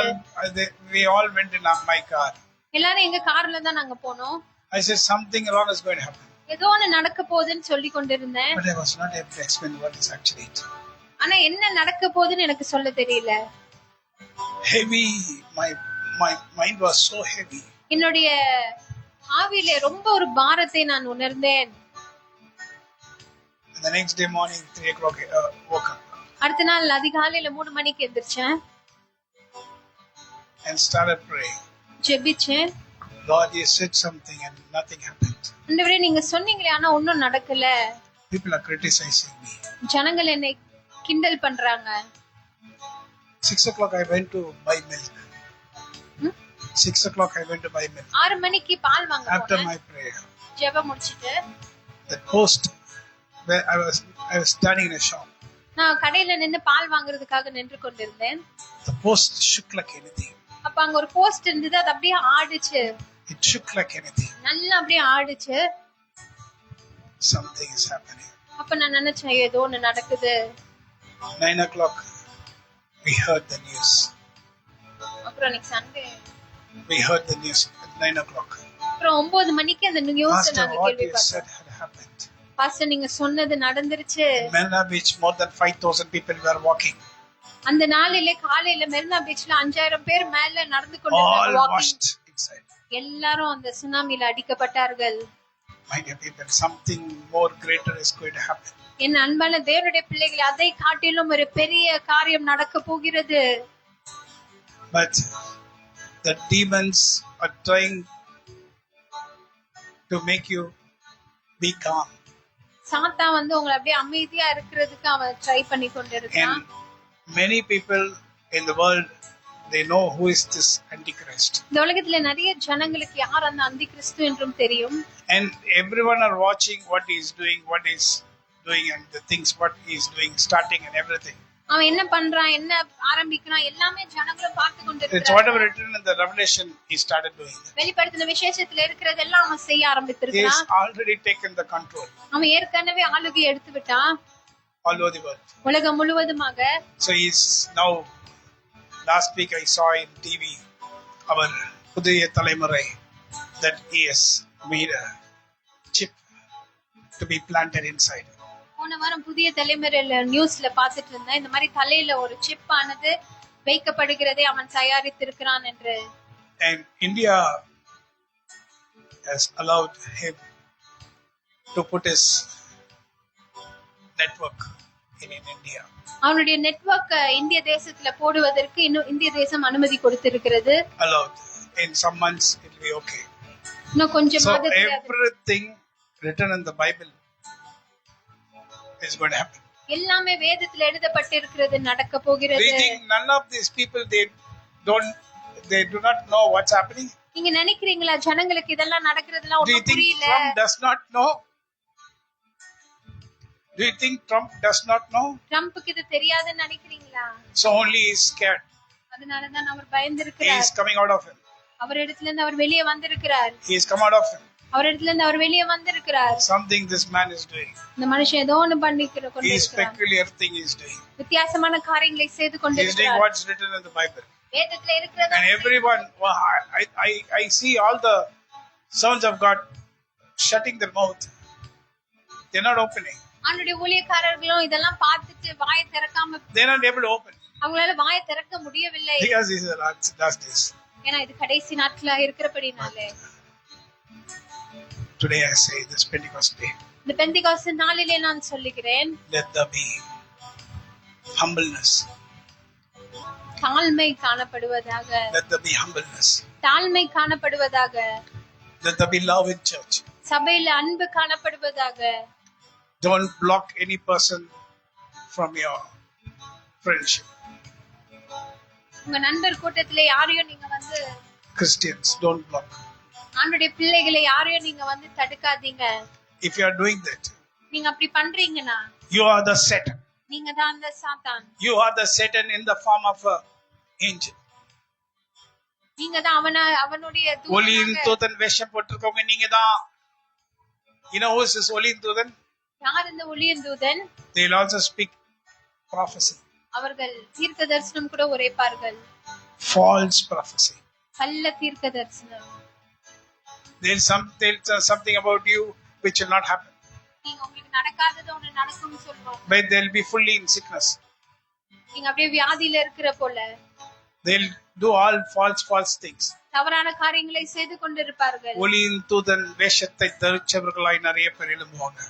We all went in my car. எல்லாரும் எங்க கார்ல தான் நாங்க போனோம். I said something wrong is going to happen. ஏதோ ஒண்ணு நடக்க போகுதுன்னு சொல்லி கொண்டிருந்தேன். But I was not able to explain what is actually it. ஆனா என்ன நடக்க போகுதுன்னு எனக்கு சொல்ல தெரியல. Heavy, my mind was so heavy. என்னுடைய ஆவியிலே ரொம்ப ஒரு பாரத்தை நான் உணர்ந்தேன். And the next day morning 3 o'clock woke up. அடுத்த நாள் அதிகாலையில 3 மணிக்கு எந்திரிச்சேன். And started praying. ஜெபிச்சேன். Lord, you said something and nothing happened. ஆண்டவரே, நீங்க சொன்னீங்களே ஆனா ஒண்ணும் நடக்கல. People are criticizing me. ஜனங்கள் என்னை கிண்டல் பண்றாங்க. 6 o'clock I went to buy milk. 6 o'clock I went to buy milk. 6 மணிக்கு பால் வாங்க After போனேன். my prayer, ஜெபம் முடிச்சிட்டு the post where I was standing in a shop. நான் கடையில நின்னு பால் வாங்குறதுக்காக நின்று கொண்டிருந்தேன். The post shook like anything. அப்ப அங்க ஒரு போஸ்ட் இருந்தது, அது அப்படியே ஆடுச்சு. It shook like anything. நல்லா அப்படியே ஆடுச்சு. Something is happening. அப்ப நான் நினைச்சேன், ஏதோ ஒண்ணு நடக்குது. 9 o'clock we heard the news. அப்புறம் அன்னைக்கு Sunday We heard the news at 9 o'clock. அப்புறம் 9 மணிக்கு அந்த நியூஸ் Pastor, நாங்க what you கேள்விப்பட்டோம். said had happened. பாஸ்டர், நீங்க சொன்னது நடந்துருச்சு. In Marina Beach, more than 5,000 people were walking. அந்த நாளிலே காலையில மெரினா பீச்ல 5000 பேர் மேல நடந்து All கொண்டிருந்தாங்க. washed inside. எல்லாரும் அந்த சுனாமில அடிக்கப்பட்டார்கள். My dear people, something more greater is going to happen. என் அன்பான தேவனுடைய பிள்ளைகள், அதை காட்டிலும் ஒரு பெரிய காரியம் நடக்க போகிறது. But the demons are trying to make you be calm. சாத்தான் வந்து உங்களை அப்படியே அமைதியா இருக்கிறதுக்கு அவன் ட்ரை பண்ணி கொண்டிருக்கான். And many people in the world, they know who is this Antichrist. இந்த உலகத்துல நிறைய ஜனங்களுக்கு யார் அந்த அந்தி கிறிஸ்து என்றும் தெரியும். And everyone are watching what he is doing, and the things what he is doing, starting and everything. அவன் என்ன பண்றான், என்ன ஆரம்பிக்கிறான், எல்லாமே ஜனங்களும் பார்த்து It's கொண்டிருக்காங்க. whatever written in the Revelation, he started doing that. வெளிப்படுத்தின விசேஷத்துல இருக்கிறதெல்லாம் அவன் செய்ய He has ஆரம்பித்திருக்கான். already taken the control அவன் ஏற்கனவே ஆளுகை எடுத்து விட்டான் all over the world. உலகம் முழுவதுமாக. So he's now, last week I saw in TV, our Pudhiya Thalaimurai, that he has made a chip to be planted inside. போன வாரம் புதிய தலைமுறையில நியூஸ்ல பாத்துட்டு இருந்தேன், இந்த மாதிரி தலையில ஒரு சிப் ஆனது வைக்கப்படுகிறதை அவன் தயாரித்திருக்கிறான் என்று. And India has allowed him to put his network in India. அவனுடைய நெட்வொர்க் இந்திய தேசத்துல போடுவதற்கு இன்னும் இந்திய தேசம் அனுமதி கொடுத்திருக்கிறது. Allowed. In some months it will be okay. இன்னும் கொஞ்சம் So மாதத்துல everything written in the Bible is going to happen. எல்லாமே வேதத்துல எழுதப்பட்டிருக்கிறது நடக்க போகிறது. Do you think none of these people they do not know what's happening? நீங்க நினைக்கிறீங்களா ஜனங்களுக்கு இதெல்லாம் நடக்கிறதுலாம் Do you ஒண்ணும் think புரியல? Trump does not know? Do you think Trump does not know? ட்ரம்புக்கு இது தெரியாதுன்னு நினைக்கிறீங்களா? So only he is scared. அதனாலதான் அவர் He பயந்திருக்கிறார். is coming out of him. அவரிடத்துல இருந்து அவர் வெளியே வந்திருக்கிறார். He has come out of him. அவரிடத்துல இருந்து அவர் வெளியே வந்திருக்கிறார். Something this man is doing. இந்த மனுஷன் ஏதோ ஒன்னு பண்ணிக்கிறார். He is peculiar thing he is doing. வித்தியாசமான காரியங்களை செய்து கொண்டிருக்கிறார். He is doing what's written in the Bible. வேதத்துல இருக்கிறது. And everyone, I see all the sons of God shutting their mouth. They're not opening. ஆண்டவருடைய ஊழியக்காரர்களும் இதெல்லாம் பார்த்துட்டு வாயை திறக்காம they're not able to open. அவங்களால வாயை திறக்க முடியவில்லை. Because this is the last days. ஏன்னா இது கடைசி நாட்களா இருக்கிறபடினாலே. Today I say this Pentecost day. இந்த பெந்தெகோஸ்து நாளிலே நான் சொல்லுகிறேன். Let there be humbleness. தாழ்மை காணப்படுவதாக. Let there be humbleness. தாழ்மை காணப்படுவதாக. Let there be love in church. சபையில அன்பு காணப்படுவதாக. Don't block any person from your friendship. உங்க நண்பர் கூட்டத்திலே யாரையும் நீங்க வந்து Christians don't block. ஆண்டவருடைய பிள்ளைகளை யாரையும் நீங்க வந்து தடுக்காதீங்க. If you are doing that, நீங்க அப்படி பண்றீங்கனா you are the Satan. நீங்க தான் அந்த சாத்தான். You are the Satan in the form of an angel. நீங்க தான் அவனுடைய தூதன். ஒளியின் தூதன் வேஷம் போட்டுக்கோங்க நீங்க தான். You know who is this ஒளியின் தூதன்? யார் இந்த ஒளியின் தூதன்? They will also speak prophecy. அவர்கள் தீர்க்க தரிசனம் கூட உரைப்பார்கள். False prophecy. கள்ள தீர்க்க தரிசனம். They'll tell something about you which will not happen. நீங்க உங்களுக்கு நடக்காதது ஒன்னு நடக்கும்னு சொல்வாங்க. But they'll be fully in sickness. நீங்க அப்படியே வியாதியில இருக்கிற போல. They'll do all false things. தவறான காரியங்களை செய்து கொண்டிருப்பார்கள். ஒளியின் தூதன் வேஷத்தை தரிச்சவர்களாய் நிறைய பேர் எழும்புவாங்க.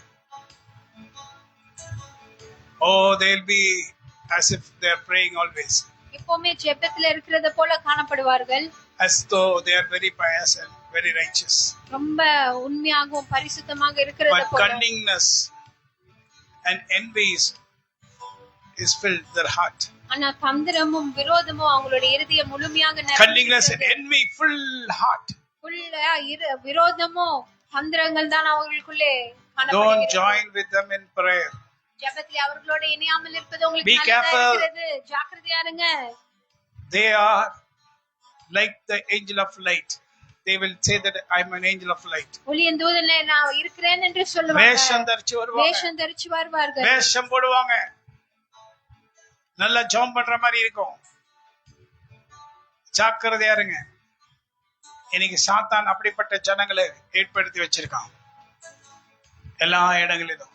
Oh, they'll be as if they are praying always. எப்பவுமே ஜெபத்துல இருக்கிறத போல காணப்படுவார்கள். As though they are very pious and very righteous. ரொம்ப உண்மையாகவும் பரிசுத்தமாக இருக்கிறத போல. But cunningness and envy is filled their heart. ஆனா தந்திரமும் விரோதமும் அவங்களுடைய இதயம் முழுமையாக நிறைந்து. Cunningness and envy full heart. விரோதமும் தந்திரங்கள் தான் அவங்களுக்குள்ளே காணப்படுகிறது. Don't join with them in prayer. ஜெபத்திலே அவர்களோடு இணையாமல் இருப்பது உங்களுக்கு நல்லதா இருக்கிறது. ஜாக்கிரதையா இருங்க. They are like the angel of light. They will say that I am an angel of light. ஒளியின் தூதனே நான் இருக்கிறேன் என்று சொல்லுவாங்க. வேஷம் தரிச்சு வருவாங்க. வேஷம் தரிச்சு வருவார்கள். வேஷம் போடுவாங்க. நல்லா ஜெபம் பண்ற மாதிரி இருக்கும். ஜாக்கிரதையா இருங்க. இன்னைக்கு சாத்தான் அப்படிப்பட்ட ஜனங்களை ஏற்படுத்தி வச்சிருக்கான். எல்லா இடங்களிலும்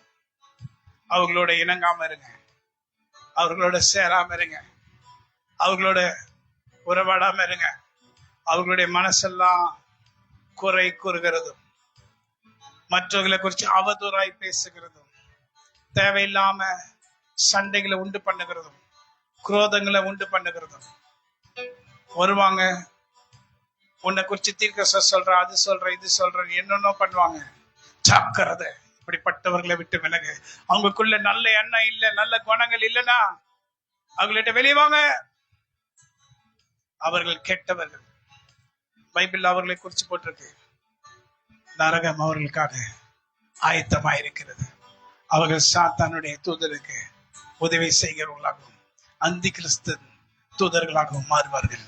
அவங்களோட இணங்காம இருங்க. அவர்களோட சேராம இருங்க. அவங்களோட உறவாடாம இருங்க. அவர்களுடைய மனசெல்லாம் குறை கூறுகிறதும் மற்றவர்களை குறித்து அவதூறாய் பேசுகிறதும் தேவையில்லாம சண்டைகளை உண்டு பண்ணுகிறதும் குரோதங்களை உண்டு பண்ணுகிறதும் வருவாங்க. உன்னை குறிச்சு தீர்க்க சொல்ற, அது சொல்ற, இது சொல்ற, என்னென்ன பண்ணுவாங்க. ஜாக்கிரதை. இப்படிப்பட்டவர்களை விட்டு விலகு. அவங்களுக்குள்ள நல்ல எண்ணம் இல்ல, நல்ல குணங்கள் இல்லைன்னா அவங்கள்ட்ட வெளியே வாங்க. அவர்கள் கெட்டவர்கள். பைபிள் அவர்களை குறிச்சு போட்டிருக்கு. நரகம் அவர்களுக்காக ஆயத்தமாயிருக்கிறது. அவர்கள் சாத்தானுடைய தூதருக்கு உதவி செய்கிறவர்களாகவும் அந்தி கிறிஸ்து தூதர்களாகவும் மாறுவார்கள்.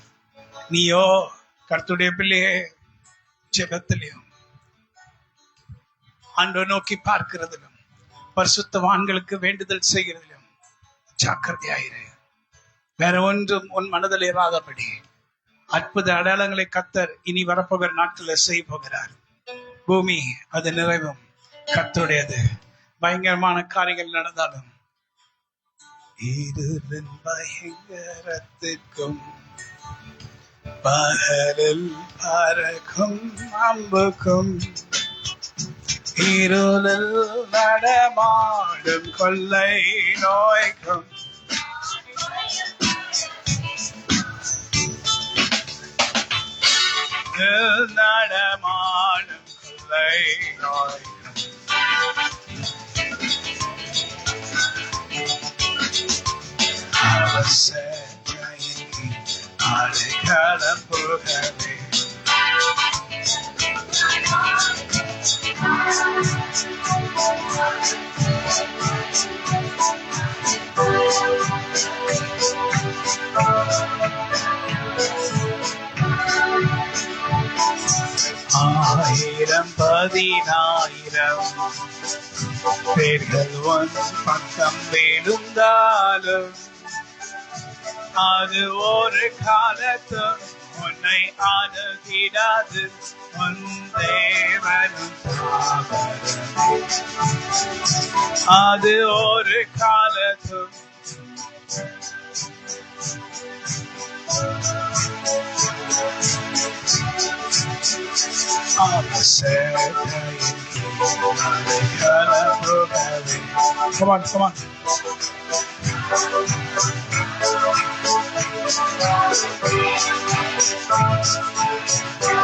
நீயோ கர்த்தருடைய பிள்ளையே ஜெபத்திலையும் ஆண்டவரை நோக்கி பார்க்கிறதிலும் பரிசுத்தவான்களுக்கு வேண்டுதல் செய்கிறதிலும் ஜாக்கிரதையாயிரு. வேற ஒன்றும் உன் மனதில் இராதபடி அற்புத அடையாளங்களை கர்த்தர் இனி வரப்போகிற நாட்களில் செய்ய போகிறார். பூமி அது நிறைவும் கர்த்தருடையது. பயங்கரமான காரியங்கள் நடந்தாலும் இருளின் பயங்கரத்திற்கும் பகலில் பறக்கும் அம்புக்கும் இருளில் நடமாடும் கொள்ளை நோய்க்கும் நடமாடும் கொள்ளை நோய்க்கும் அடைக்கலம் போகவே 10,000 பேர்கள் உன் பக்கம் விழுந்தாலும் அது ஒரு காலத்தும் உன்னை அணுகிடாது. உன் தேவனும் தாவரமே. அது ஒரு காலத்தும் Come on, come on.